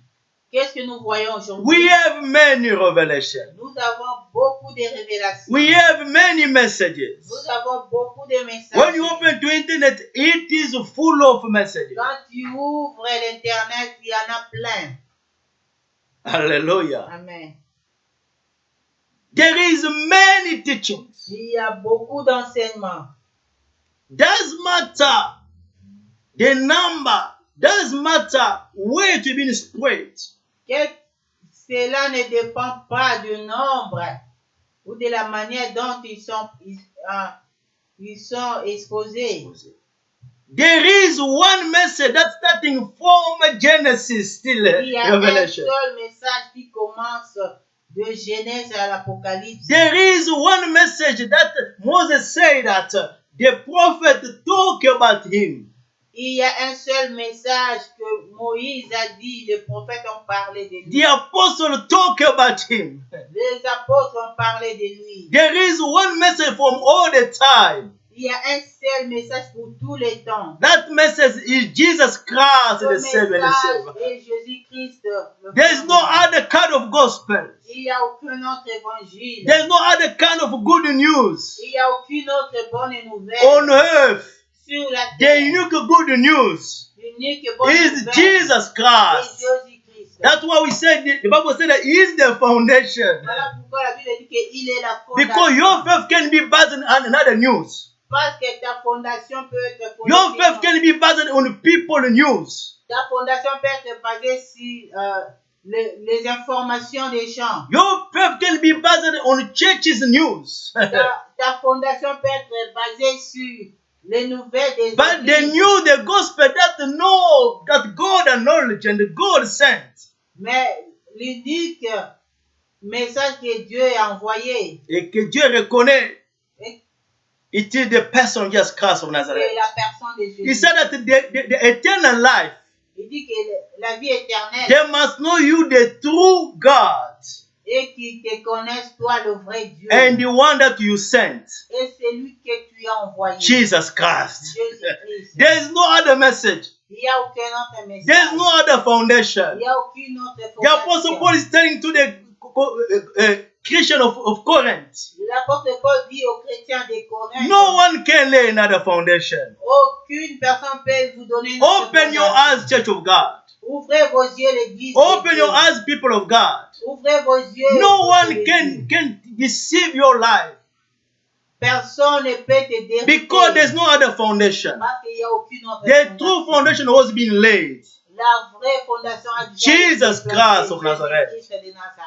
Qu'est-ce que nous voyons aujourd'hui? We have many revelations. Nous avons beaucoup de révélations. We have many messages. Nous avons beaucoup de messages. When you open to internet, it is full of messages. Quand tu ouvres l'internet, il y en a plein. Hallelujah. Amen. There is many teachings. Il y a beaucoup d'enseignements. Does matter the number. Does matter where to be spread. Cela ne dépend pas du nombre ou de la manière dont ils sont exposés. There is one message that's starting from Genesis till Il y a Revelation. un seul message qui commence de Genèse à l'Apocalypse. There is one message that Moses said that the prophet talk about him. Il y a un seul message que Moïse a dit, les prophètes ont parlé de lui. The apostle talk about him. Les apôtres ont parlé de lui. There is one message from all the time. Il y a un seul message pour tous les temps. That message is Jesus Christ, Le the Savior. message est Jésus-Christ. There is no other kind of gospel. Il n'y a aucun autre évangile. There is no other kind of good news Il n'y a aucune autre bonne nouvelle on earth. sur la The terre. unique good news L'unique bonne is nouvelle Jesus est Christ. Jésus-Christ. That's why we said the Bible said that He is the foundation. Voilà pourquoi la Bible dit qu'il est la Because fondation. your faith can be based on another news. Parce que ta fondation peut être fondée Your sur- faith can be based on people news. Ta fondation peut être basée sur les informations des gens. Your faith can be based on churches news. Ta fondation peut être basée sur les nouvelles des But they églises. knew the gospel that know that God acknowledged and God sent. Mais l'unique message que Dieu a envoyé, Et que Dieu reconnaît, et it is the person of Jesus Christ of Nazareth. c'est la personne de Jésus. He said that the eternal life Il Il dit que la vie éternelle. They must know you, the true God. Et qu'ils te connaissent, toi, le vrai Dieu. And the one that you sent. Et celui que tu as envoyé. Jesus Christ. Jésus-Christ. There is no other message. Il n'y a aucun autre message. There is no other foundation. Il n'y a aucune autre The fondation. Apostle Paul is telling to the Christian of Corinth. L'apôtre Paul dit aux chrétiens de Corinthe. No one can lay another foundation. Aucune personne peut vous donner une Open your eyes, Church of God. Ouvrez vos yeux, l'église. Open your eyes, people of God. Ouvrez vos yeux. No one can deceive your life. Personne ne peut te dérober. Because there's no other foundation. Parce qu'il n'y a aucune autre The true foundation was being laid. La vraie fondation a Jesus Christ of Nazareth.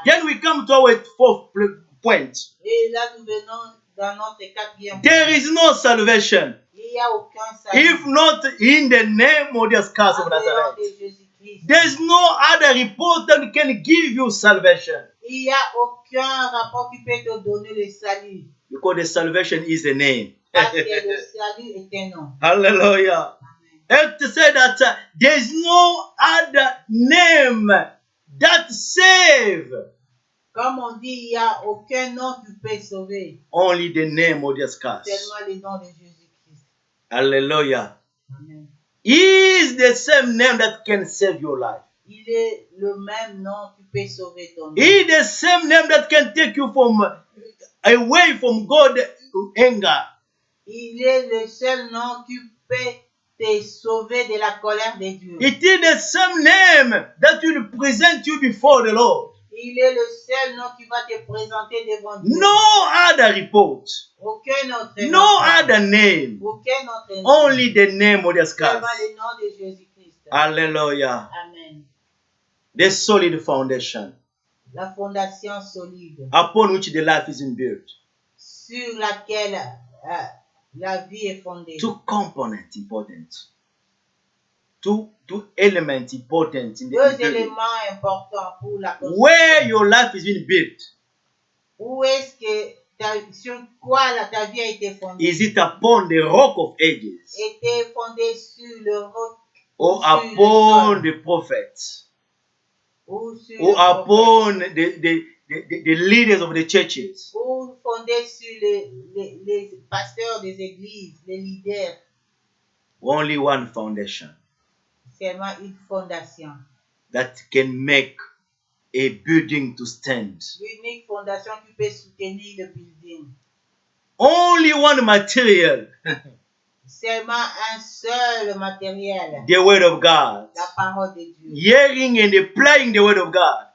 Then we come to our fourth point. Et là, nous venons dans notre quatrième point. There is no salvation. Il n'y a aucun salut. If not in the name of Jesus Christ of Nazareth. There is no other report that can give you salvation. Il n'y a aucun rapport qui peut te donner le salut. Because the salvation is a name. Parce que le salut est un nom. Hallelujah. And to say that there is no other name that save. Comme on dit, il n'y a aucun nom qui peut sauver. Only the name of Jesus Christ. Seulement le nom de Jésus-Christ. Hallelujah. Amen. He is the same name that can save your life. Il est le même nom qui peut sauver ton nom. He is the same name that can take you from away from God's anger. Il est le seul nom qui peut te sauver de la colère de Dieu. It is the same name that will present you before the Lord. Il est le seul nom qui va te présenter devant Dieu. No other report. Aucun autre No nom. other name. Aucun autre nom. Only the name of Jesus Christ. Seulement le nom de Jésus-Christ. Hallelujah. Amen. The solid foundation La fondation solide upon which the life is built. sur laquelle la vie est fondée. Two components important. Two elements important in the Deux building. éléments importants pour la construction. Where your life is being built. Où est-ce que sur quoi ta vie a été fondée? Is it upon the rock of ages? Était fondée sur le roc Or sur le upon sol, the prophets? ou sur Or le prophète, upon the leaders of the churches? ou fondée sur les pasteurs des églises, les leaders? Only one foundation Seulement une fondation. that can make a building to stand. L'unique fondation qui peut soutenir le building. Only one material. Seulement un seul matériel. The word of God. La parole de Dieu. Hearing and applying the word of God.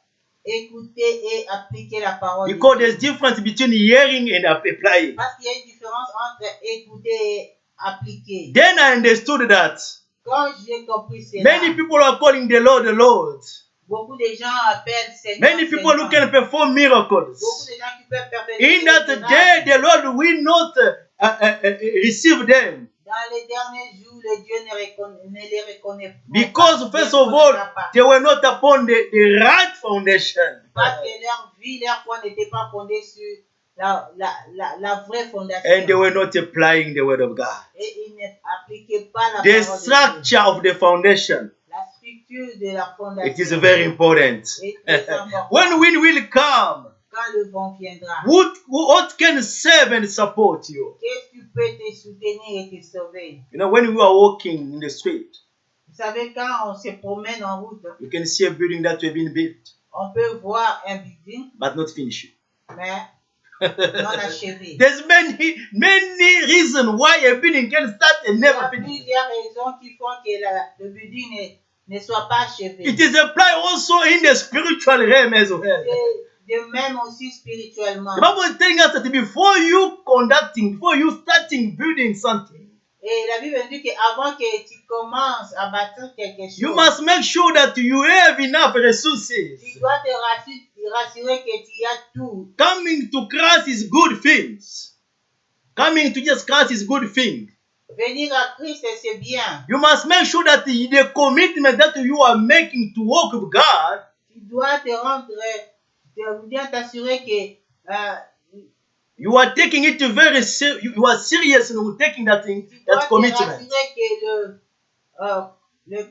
Écouter et appliquer la parole Because de Dieu. there's difference between hearing and applying. Parce qu'il y a une différence entre écouter et appliquer. Then I understood that Quand j'ai compris cela, many people are calling the Lord. beaucoup de gens appellent Seigneur. Many people who Seigneur. can perform miracles. Beaucoup de gens qui peuvent perpétuer In that les day, miracles. the Lord will not receive them. Dans les derniers jours, le Dieu ne les reconnaît pas. Because first of all, they were not upon the right foundation. Parce que leur vie, leur foi n'était pas fondée sur la vraie fondation. And they were not applying the word of God. Et ils n'appliquaient pas la The parole de Dieu. structure of the foundation. La structure de la fondation. It is very important. est très important. When wind will come, Quand le vent viendra, what can save and support you? qu'est-ce qui peut te soutenir et te sauver? You know, when we are walking in the street, Vous savez, quand on se promène en route, you can see a building that has been built, on peut voir un building, but not finished. mais non achevé. There's many reasons why a building can start and Il y a never finish. plusieurs raisons qui font que le building ne soit pas achevé. It is applied also in the spiritual realm as well. De même aussi spirituellement. The Bible is telling us that before you starting building something, Et la Bible dit qu'avant que tu commences à bâtir quelque chose, you must make sure that you have enough resources. tu dois te rassurer que tu as tout. Coming to Christ is good things. Coming to Jesus Christ is good thing. Venir à Christ, c'est bien. You must make sure that the commitment that you are making to walk with God, Tu dois te rendre, bien t'assurer que you are taking it very serious. You are serious in taking that thing, tu dois that te commitment. rassurer que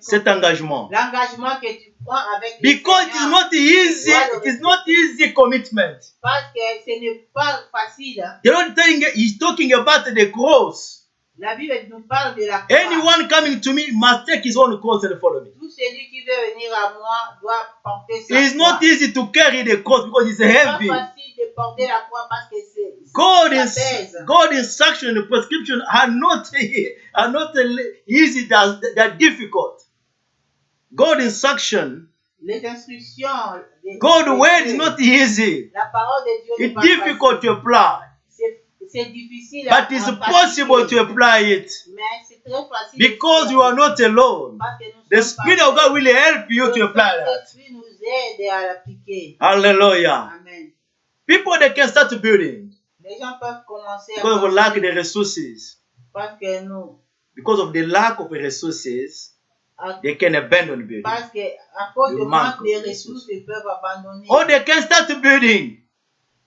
cet engagement. L'engagement que tu prends avec le Because it is not easy, it is not easy commitment. Parce que ce n'est pas facile. The Lord is talking about the cross. La Bible nous parle de la croix. Anyone coming to me must take his own cross and follow me. Tout celui qui veut venir à moi doit porter sa It is croix. not easy to carry the cross because it's heavy. C'est pas facile de porter la croix parce que God's instruction and prescription are not easy, they're difficult. God's instruction, les instructions, God's word is not easy. La parole de Dieu It's difficult to apply. C'est difficile But it's possible to apply it. Mais c'est très facile Because you are not alone. The Spirit of God will help you to apply that. nous aide à l'appliquer. Hallelujah. Amen. People, they can start building Les gens peuvent commencer à because of lack of the resources. parce que nous, Because of the lack of resources, they can abandon building. Parce que à cause du manque de ressources, ils peuvent abandonner. Or they can start building.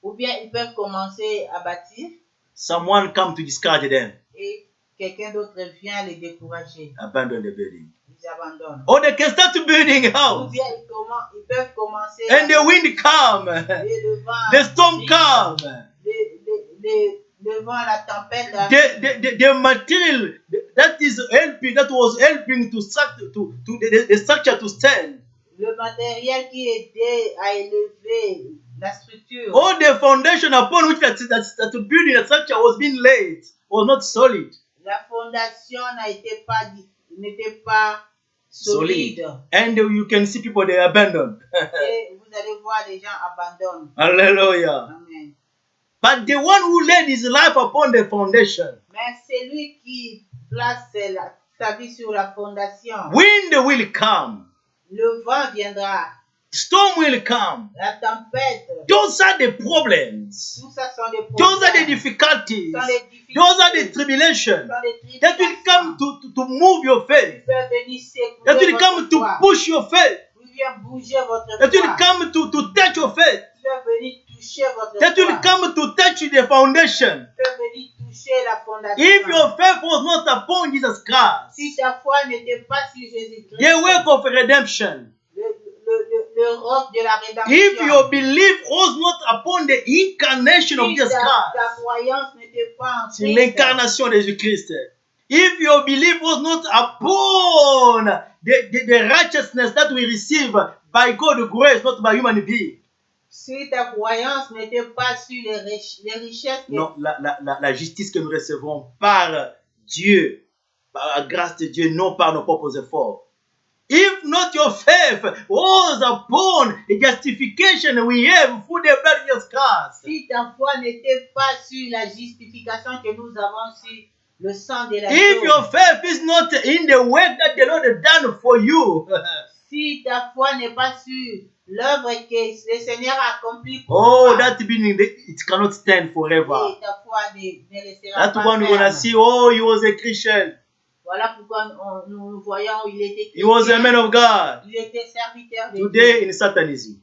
Ou bien ils peuvent commencer à bâtir. Someone come to discourage them. Et quelqu'un d'autre vient les décourager. Abandon the building. Ils abandonnent. Or they can start building a house. Ou bien ils peuvent commencer. And the wind come. Et le vent. The storm come. Le vent, la tempête. The material that was helping to the structure to stand. Le matériel qui aidait à élever la structure. All the foundation upon which that building the structure was being laid was not solid. La fondation n'était pas solide. And you can see people they abandon. Et vous allez voir les gens abandonnent. Hallelujah. Amen. But the one who laid his life upon the foundation. Mais c'est lui qui place sa vie sur la fondation. Wind will come. Le vent viendra. Storm will come. La tempête. Those are the problems. Tout ça sont des problèmes. Those are the difficulties. Those are the tribulations that will come to move your faith. That will come to push your faith. That will come to touch your faith. That will come to touch the foundation. If your faith was not upon Jesus Christ, si ta foi n'était pas sur Jésus-Christ, the work of redemption, le roc de la rédemption, if your belief was not upon the incarnation of Jesus ta Christ, croyance n'était pas en c'est l'incarnation de Jésus-Christ. If your belief was not upon the righteousness that we receive by God's grace, not by human being. Si ta croyance n'était pas sur les richesses, non, la justice que nous recevons par Dieu, par la grâce de Dieu, non par nos propres efforts. If not your faith was upon the justification we have through the blood of Jesus Christ. Si ta foi n'était pas sur la justification que nous avons sur le sang de la If your faith is not in the work that the Lord has done for you. Si ta foi n'est pas sur l'œuvre que le Seigneur a accomplie pour toi. That meaning it cannot stand forever. Et ta foi ne restera pas. That one we're gonna see. Oh, he was a Christian. Voilà pourquoi nous voyons il était chrétien. He was a man of God. Il était serviteur de Dieu. Today in Satanism.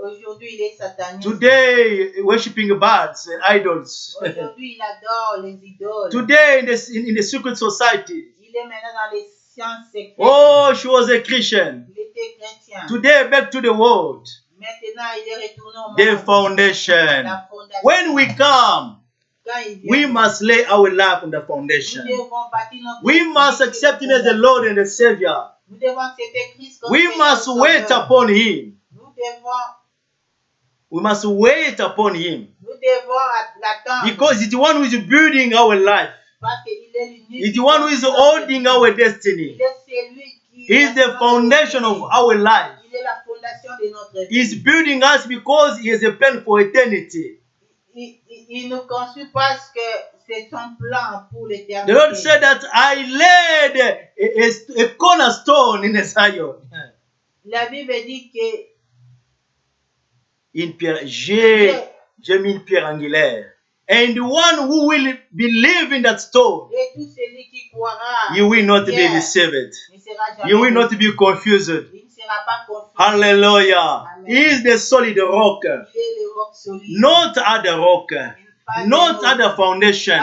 Aujourd'hui il est sataniste. Today worshiping birds and idols. Aujourd'hui il adore les idoles. Today in the secret society. Il est maintenant dans les sciences secrètes. Oh, she was a Christian. Il était chrétien. Today back to the world. Maintenant il est retourné au monde. The foundation. La fondation. When we come, we must lay our life on the foundation. We must accept Him as the Lord and the Savior. We must wait upon Him. We must wait upon Him. Because it's the one who is building our life. It's the one who is holding our destiny. He is the foundation of our life. He is building us because He has a plan for eternity. Il nous construit parce que c'est son plan pour l'éternité. The Lord said that I laid a cornerstone in Zion. La Bible dit que j'ai mis une pierre angulaire. And the one who will believe in that stone, et tout celui qui croira, you will not be deceived. You will not be confused. Il ne sera pas confus. Hallelujah. Amen. He is the solid rock. Il est le roc solide. Not other rock. Not other foundation.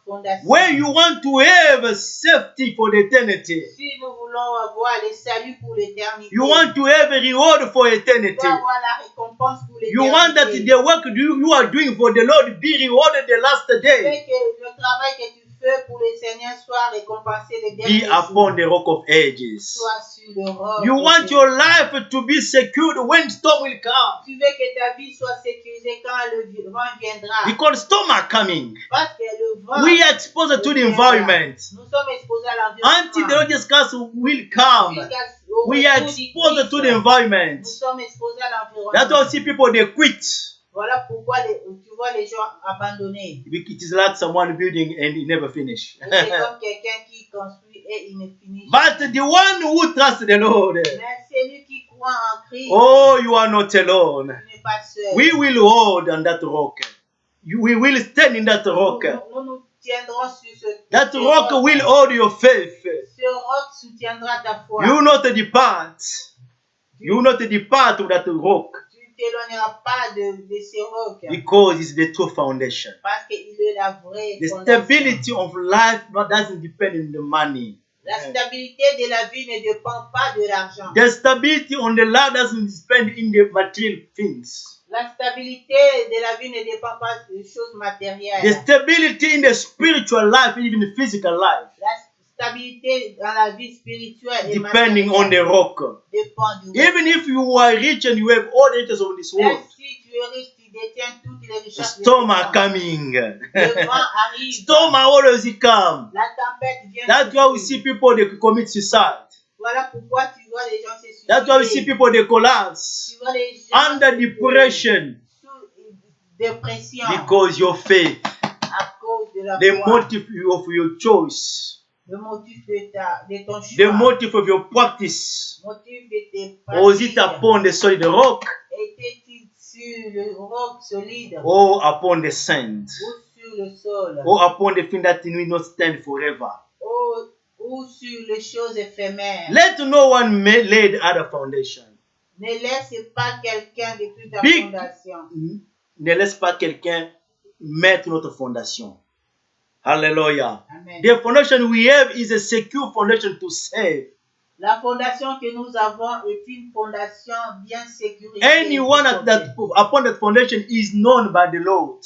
fondation. When you want to have safety for the eternity, Si nous voulons avoir le salut pour l'éternité, you want to have a reward for tu eternity. dois avoir la récompense pour You want that l'éternité. the work you are doing for the Lord be rewarded the last Tu veux day. que le travail que tu fais pour le Seigneur soit récompensé le Be dernier upon jour. the rock of ages. Sois sur le roc. You want your life to be secured when storm will come. Tu veux que ta vie soit sécurisée quand le vent viendra. Because storm are coming. Parce que le vent, We are exposed to the environment. nous sommes exposés à l'environnement. Until the Lord's curse will come. Jusqu'au We are retour du exposed Christ, to the environment. nous sommes exposés à l'environnement. That's why you see people they quit. Voilà pourquoi tu vois les gens abandonnés. It is like someone building and it never finish. Et c'est comme quelqu'un qui construit et il ne finit But jamais. the one who trusts the Lord, Mais celui qui croit en Christ, oh, you are not alone. tu n'es pas seul. We will hold on that rock. We will stand in that rock. Nous nous tiendrons sur ce That ce rock will hold your faith. Ce roc soutiendra ta foi. You will not depart. You will not depart from that rock Tu ne t'éloigneras pas de ces rocs. because it's the true foundation. Parce qu'il est la vraie The fondation. stability of life doesn't depend on the money. La stabilité de la vie ne dépend pas de l'argent. The stability on the life doesn't depend in the material things. La stabilité de la vie ne dépend pas des choses matérielles. The stability in the spiritual life, even the physical life, La stabilité dans la vie spirituelle et depending on the matérielle rock. dépend du roc. Even if you are rich and you have all the riches of this Même world, si tu es riche, tu détiens toutes les richesses de storm ce are monde. coming. Le vent arrive. Storm are always come. La tempête vient. That's why we see people they commit suicide. Voilà pourquoi tu vois les gens se suicider. That's why we see people they collapse Tu vois les gens under depression sous dépression because your faith, à cause de la the foi. motive of your choice, Le motif de ton the choix. motive of your practice, Motif de tes was it pratiques. upon the solid rock Était-il sur le roc solide or upon the sand, ou sur le sol or upon the thing that will not stand forever? ou sur les choses éphémères? Let no one lay the other foundation. Ne laisse pas quelqu'un détruire ta Big- fondation. Ne laisse pas quelqu'un mettre notre fondation. Hallelujah. Amen. The foundation we have is a secure foundation to save. La fondation que nous avons est une fondation bien sécurisée. Anyone upon that foundation is known by the Lord.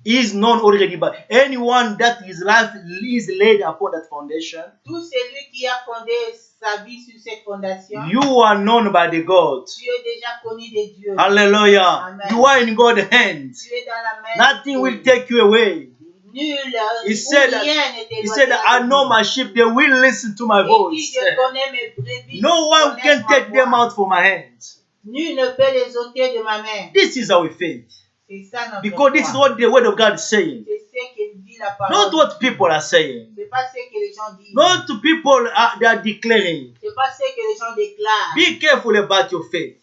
Is known already by anyone that his life is laid upon that foundation. Tout celui qui a fondé sa vie sur cette fondation, You are known by the God. tu es déjà connu de Dieu. Hallelujah. Amen. You are in God's hands. Tu es dans la main. Nothing will take you away. Nul He ou said rien that- ne He t'éloignera said, I de know moi. my sheep, they will listen to my Il dit, voice. je connais mes brebis. No one connaissent can ma take them voix. out from my hands. Nul ne peut les ôter de ma main. This is our faith. C'est ça notre Because this is foi. what the word of God is saying. C'est ce que dit la parole. Not what people are saying. C'est pas ce que les gens disent. Not people they are declaring. C'est pas ce que les gens déclarent. Be careful about your faith.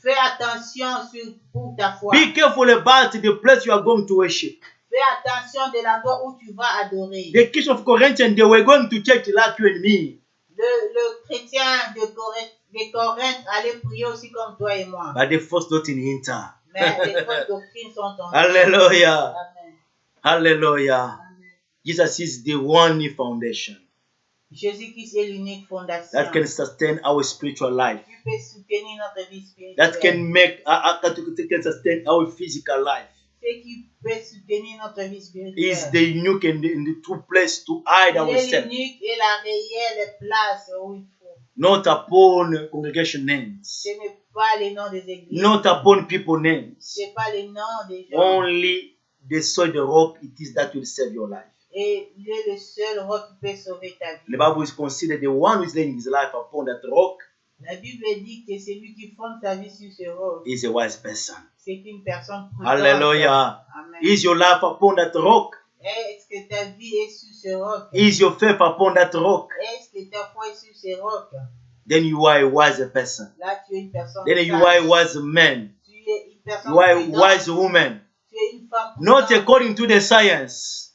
Fais attention pour ta foi. Be careful about the place you are going to worship. Fais attention de l'endroit où tu vas adorer. The King of Corinthians, they were going to church like you and me. Le chrétien de Corinthe allait prier aussi comme toi et moi. But the false doctrine enter. Mais les fausses doctrines sont en Hallelujah. Amen. Hallelujah. Amen. Jesus is the one foundation Jésus-Christ est l'unique fondation that can sustain our spiritual life. qui peut soutenir notre vie spirituelle. That can make that can sustain our physical life. Ce qui peut soutenir notre vie spirituelle. Is the unique and the true place to hide Il est ourselves, l'unique et la réelle place où il faut. not upon congregation names, Ce n'est pas les noms des églises. not upon people names. Ce n'est pas les noms des gens. Only the solid rock it is that will save your life. Et il est le seul roc qui peut sauver ta The vie. Bible is considered the one who is laying his life upon that rock La Bible dit que celui qui fonde sa vie sur ce roc, is a wise person. c'est une personne prudente. Hallelujah. Amen. Is your life upon that rock? Est-ce que ta vie est sur ce roc? Is your faith upon that rock? Est-ce que ta foi est sur ce roc? Then you are a wise person. Là, tu es une personne Then you sage. are a wise man. Tu es une personne You are a prudente. wise woman. Tu es une femme Not prudente. according to the science.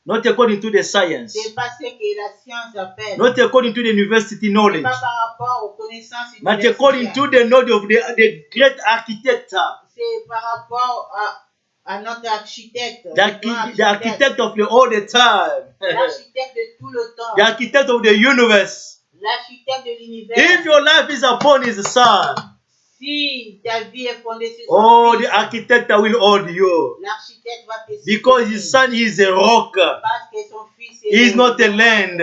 Not according to the science. C'est pas ce que la science appelle. Not according to the university C'est knowledge. pas par rapport aux connaissances But according to universitaires. the knowledge of the great architect. C'est par rapport à notre architecte, the architect of all the time, l'architecte de tout le temps, the architect of the universe. l'architecte de l'univers. If your life is upon his son, si ta vie est fondée sur oh, son fils, the architect will hold you. l'architecte va te Because soutenir. his son is a rock. Parce que son fils est He is not a land.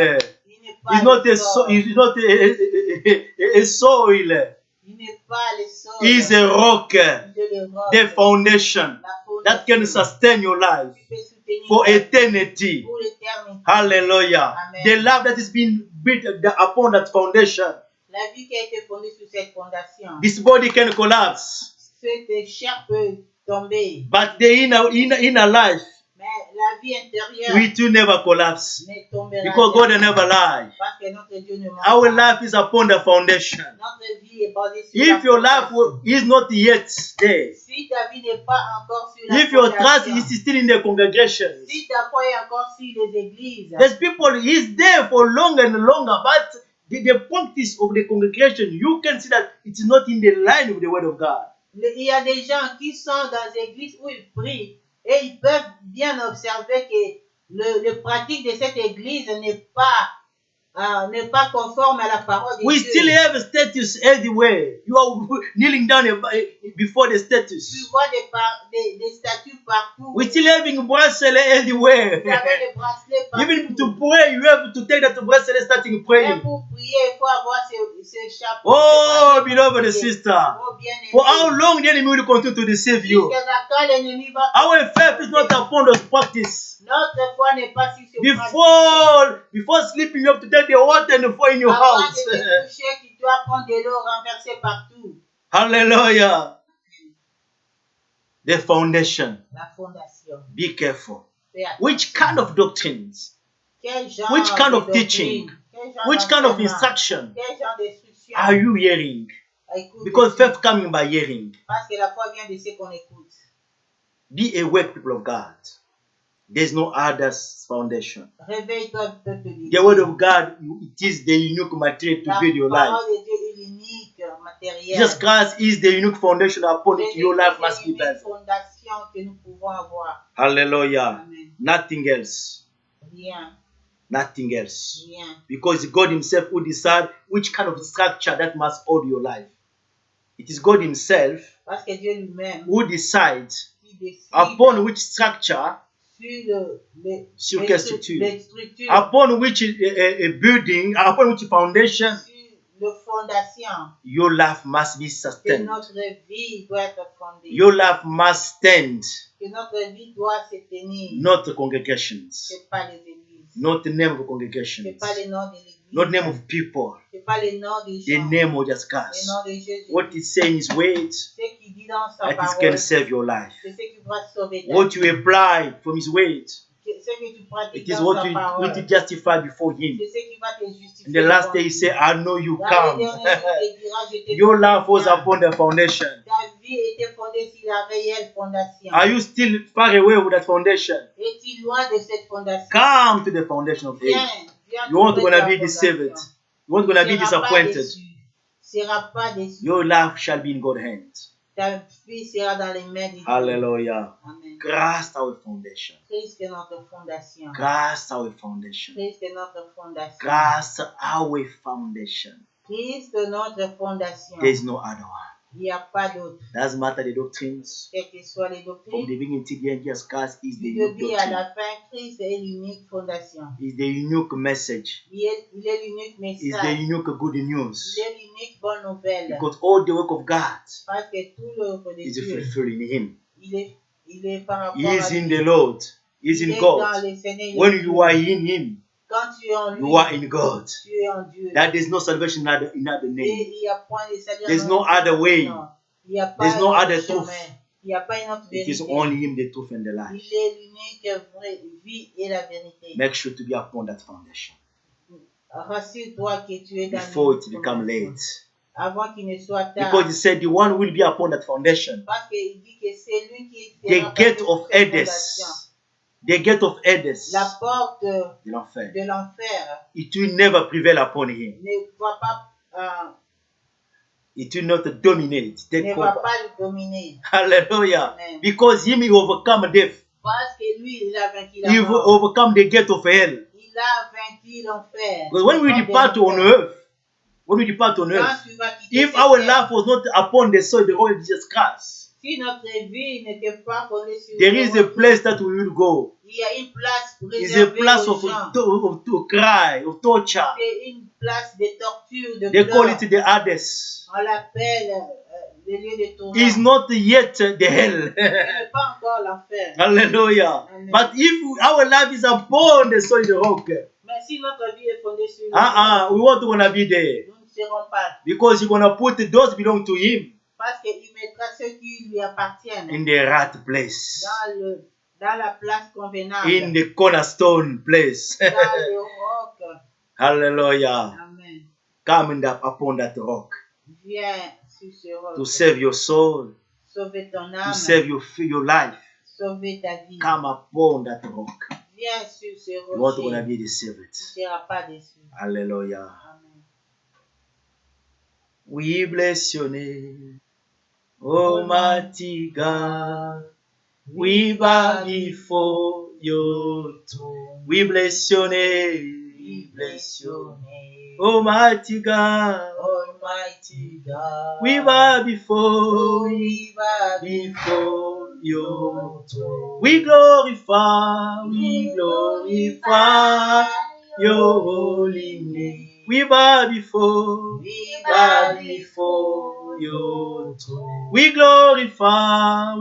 il n'est pas He's not le a sol. he's not a soil. Il n'est pas le sol. He is a rock. Il est le roc. The foundation La that can sustain your life qui peut soutenir for ta vie eternity. pour l'éternité. Hallelujah. Amen. The love that is being built upon that foundation. La vie qui a été fondée sur cette fondation. This body can collapse, Cette chair peut tomber. but the inner life, Mais la vie intérieure it will never collapse. ne tombera Because God jamais. never lies. Parce que notre Dieu ne ment Our pas. life is upon the foundation. Notre vie est basée sur If la your life fondation. is not yet there, Si ta vie n'est pas encore sur la if your trust fondation, is still in the congregations, si ta foi est encore sur les églises, there's people is there for longer and longer, but the practice of the congregation, you can see that it's not in the line with the word of God. il y a des gens qui sont dans les églises où ils prient et ils peuvent bien observer que le pratique de cette église n'est pas conforme à la parole de We Dieu. still have a status everywhere. You are kneeling down before the Tu status. vois des statues partout. We still having bracelet everywhere. Vous avez des bracelets partout. Even to pray, you have to take that bracelet starting Même praying. pour prier, il faut avoir ce chapeau. Oh, ce bracelet beloved pour prier. sister. Oh, bien-aimé. For how long the enemy will continue to deceive you? Jusqu'à quand l'ennemi va... Our faith is not upon those practice. Notre foi n'est pas sur ce pratique. Before sleeping, you have to take the water and pour in your Avant house. de te coucher, tu dois prendre de l'eau renversée partout. Hallelujah. The foundation. La fondation. Be careful. Fais attention. Which kind of doctrines? Quel genre Which kind de of teaching? doctrine, quel genre Which kind of d'enseignement, instruction quel genre d'instruction are you hearing? écoute Because ici? faith coming by hearing. Parce que la foi vient de ce qu'on écoute. Be awake, people of God. There's no other foundation. Réveille-toi, peuple de The Dieu. word of God, it is the unique material to La build your life. parole de Dieu est l'unique matériel. Jesus Christ is the unique foundation upon which your life must be C'est l'unique built. fondation que nous pouvons avoir. Hallelujah. Amen. Nothing else. Rien, Nothing else. rien. Because God Himself will decide which kind of structure that must hold your life. It is God Himself Parce que Dieu lui-même who decides qui décide upon which structure, sur sur quelle structure, les structures, upon which a building, upon which foundation, sur la fondation your life must be que sustained. notre vie doit être fondée. Your life must stand, Que notre vie doit se tenir. not the congregations, C'est pas les églises. not the name of congregations, C'est pas le nom de l'église. not the name of people, C'est pas le nom des the gens. name of just Le Christ. nom de Jésus. What He's saying is wait, Ce qu'il dit dans sa that it parole, can save your life. c'est ce qui va sauver ta What vie. you apply from His word, Ce que tu pratiques it is dans what sa parole. you justify before Him. C'est ce qui va te justifier. In the last devant day, He Dieu. said, I know you Dans les come. derniers jours, il dira, je te Your life was connais. upon the foundation. Ta vie était fondée sur la réelle fondation. Are you still far away with that foundation? Es-tu loin de cette fondation? Come to the foundation of Viens, age. viens You won't trouver gonna ta be fondation. deceived. You won't gonna be Tu seras pas disappointed. déçu. Tu seras pas déçu. Your life shall be in God's hands. Ta vie sera dans les mains de Dieu. Hallelujah. Amen. Christ our foundation. Christ est notre fondation. Christ our foundation. Christ est notre fondation. Christ our foundation. Christ est notre fondation. There is no other one. Il n'y a pas d'autre. Doesn't matter the doctrines. Quelles que soient les From doctrines, the beginning to the end, Jesus Christ is the du unique début à doctrine. la fin, Christ est l'unique fondation. Is the unique message. Il est l'unique Is the message. unique good news. Il est l'unique bonne nouvelle. Because all the work of God Parce que tout l'œuvre de is Dieu, fulfilled in Him. il est par rapport He à is in lui. the Lord. He is Il in est dans God. le Seigneur. When you are in Him, Quand tu es en lui, you are in God. tu es en Dieu. That there's no salvation in other name. Et il n'y a point de salut. There's en no autre other way. chemin. Il n'y a pas There's no un autre other chemin. truth. Il n'y a pas une autre It is vérité. only Him, the truth and the life. Il est l'unique vraie vie et la vérité. Make sure to be upon that foundation Rassure-toi que tu es dans before it l'unique become fondation. late. Avant qu'il ne soit tard. Because He said the one will be upon that foundation. Parce qu'il dit que c'est lui qui The gate of Hades. The gate of Hades. La porte De l'enfer. de l'enfer It will never prevail upon him. ne va pas It will not dominate. Ne Take va over. pas le dominer. Hallelujah. Amen. Because him he overcome death. Parce que lui, il a vaincu la He mort. overcome the gate of hell. Il a vaincu l'enfer. Because when we depart on earth, Quand tu vas quitter if cette our terre, life was not upon the soil, the Lord Jesus Christ, si notre vie n'était pas fondée sur there le is a place that we will go. il y a une place It's a réservée place aux of gens. to cry, of torture. C'est une place de torture, de They call pleurs. it the Hades. On l'appelle le lieu de tourment. It's not yet the hell. Ce n'est pas encore l'enfer. Hallelujah. Amen. But if our life is upon the solid rock, Mais si notre vie est fondée sur le we won't wanna be there. nous ne serons pas. Because you're gonna put those belong to him Parce qu'il mettra ceux qui lui appartiennent in the right place. dans la place convenable. In the cornerstone place. Dans le roc. Hallelujah. Amen. Come upon that rock Viens sur ce roc. to save your soul, Sauver ton to âme. save your life. Sauver ta vie. Come upon that rock. Viens sur ce You won't gonna rocher. be deceived. Tu ne seras pas déçu. Hallelujah. Amen. We bless your name, Almighty God. We bow before your throne. We bless your name. We bless your name, Almighty God. Almighty God. We bow before We bow before your throne. We glorify your holy name. We bow before your throne. We glorify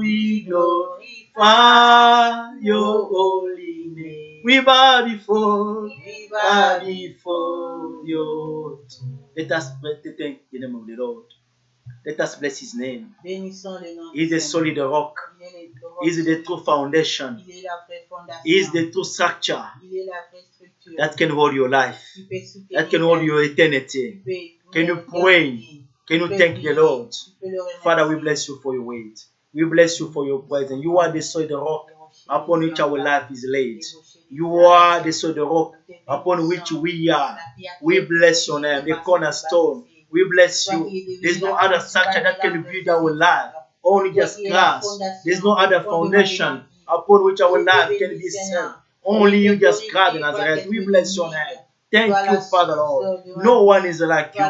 your holy name. We bow before your throne. Let us thank the name of the Lord. Let us bless his name. Bénissons le nom. He is the solid rock. Il est le roc He is the true foundation. Il est la vraie fondation. He is the true structure Il est la vraie structure. that can hold your life, Tu peux soutenir that can hold ta your vie. eternity. Tu peux Can you mettre pray? ta vie. Can you Tu peux thank the prier. Lord? Tu peux le remercier. Father, we bless you for your weight. We bless you for your presence. You are the solid rock upon which our life is laid. You are the solid rock upon which we are. We bless your name, the cornerstone. We bless you. There's no other structure that can build our life. Only just Christ. There's no other foundation upon which our life can be set. Only you, just Christ in Nazareth. We bless your name. Thank you, Father Lord. No one is like you.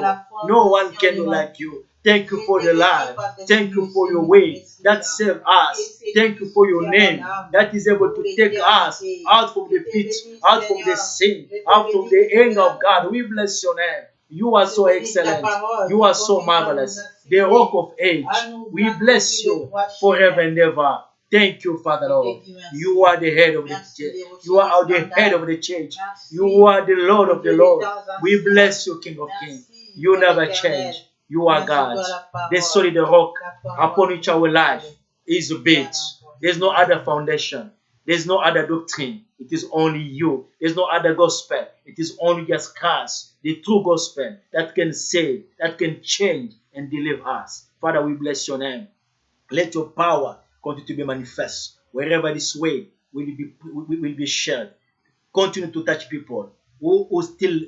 No one can do like you. Thank you for the life. Thank you for your way that saved us. Thank you for your name that is able to take us out from the pit, out from the sin, out from the anger of God. We bless your name. You are so excellent. You are so marvelous. The rock of age. We bless you forever and ever. Thank you, Father Lord. You are the head of the church. You are the head of the church. You are the Lord of the Lord. We bless you, King of Kings. You never change. You are God. The solid rock upon which our life is built. There's no other foundation. There's no other doctrine. It is only you. There's no other gospel. It is only just Christ, the true gospel that can save, that can change and deliver us. Father, we bless your name. Let your power continue to be manifest wherever this way will be shared. Continue to touch people who still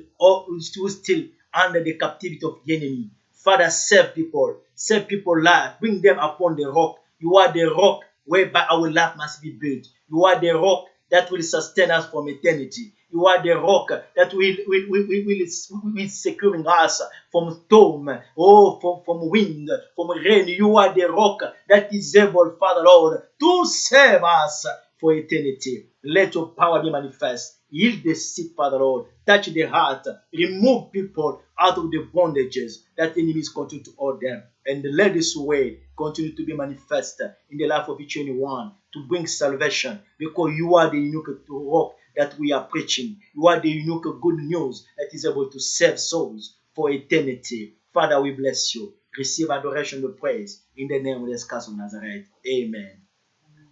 under the captivity of the enemy. Father, save people life. Bring them upon the rock. You are the rock whereby our life must be built. You are the rock that will sustain us from eternity. You are the rock that will securing us from storm, from wind, from rain. You are the rock that is able, Father Lord, to save us for eternity. Let your power be manifest. Heal the sick, Father Lord. Touch the heart. Remove people out of the bondages that enemies continue to hold them. And let this way continue to be manifested in the life of each and one to bring salvation, because you are the unique rock that we are preaching. You are the unique good news that is able to save souls for eternity. Father, we bless you. Receive adoration and praise in the name of the Christ of Nazareth. Amen.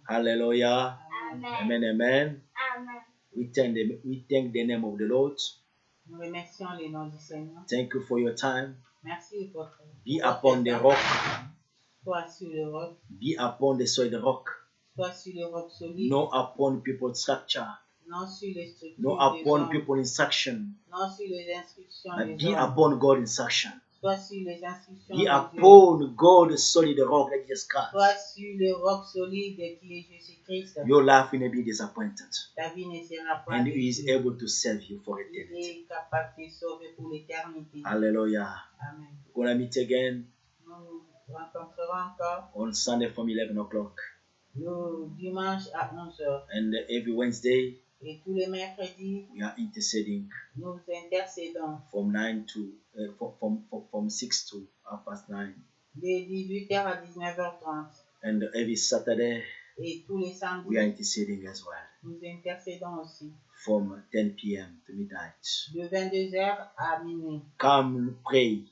Hallelujah. Amen. Amen. We thank the name of the Lord. Nous remercions le nom du Seigneur. Thank you for your time. Merci pour Be upon the rock. Sois sur le roc. Be upon the solid rock. Sois sur le roc solide. No upon people's structure. Non sur les structures. No upon people's instruction. Non sur les instructions But des be hommes. upon God's instruction. Sois sur les instructions Be de Dieu. upon God, the solid rock that Jesus Christ. Sois sur le roc solide qui est Jésus-Christ. Your life will not be disappointed. Ta vie ne sera pas And He is déçue. able to save you for Il eternity. est capable de te sauver pour l'éternité. Hallelujah. Amen. We're going to meet again Nous nous rencontrerons encore on Sunday from 11 o'clock. le dimanche à 11h. And every Wednesday, Et tous les mercredis, we are interceding nous intercédons from 9 to from 6 to 9:30. de 18h à 19h30. And every Saturday, Et tous les samedis, we are interceding as well nous intercédons aussi from 10 p.m. to midnight. de 22h à minuit. Come pray.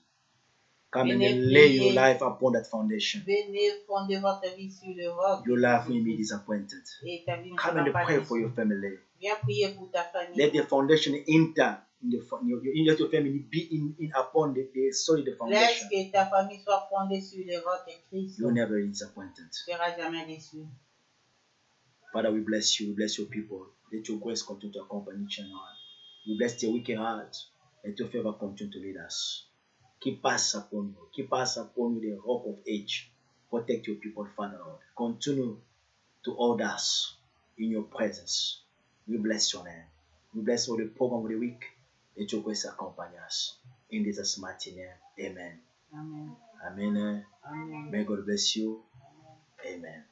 Come and Venez lay your prier. life upon that foundation. Venez fonder votre vie sur le roc. Your life will be disappointed. Et ta vie ne Come sera and pas pray for déçue. your family. Viens prier pour ta famille. Let the foundation enter in let your family be in upon the solid Laisse foundation. que ta famille soit fondée sur le roc et Christ. You'll never be disappointed. Tu ne seras jamais déçu. Father, we bless you. We bless your people. Let your grace continue to accompany each and one. We bless your wicked heart. Let your favor continue to lead us. Keep us upon you. Keep us upon you, the rock of age. Protect your people, Father Lord. Continue to hold us in your presence. We bless your name. We bless all the program of the week. Let your grace accompany us. In Jesus' mighty name. Amen. Amen. Amen. Amen. May God bless you. Amen.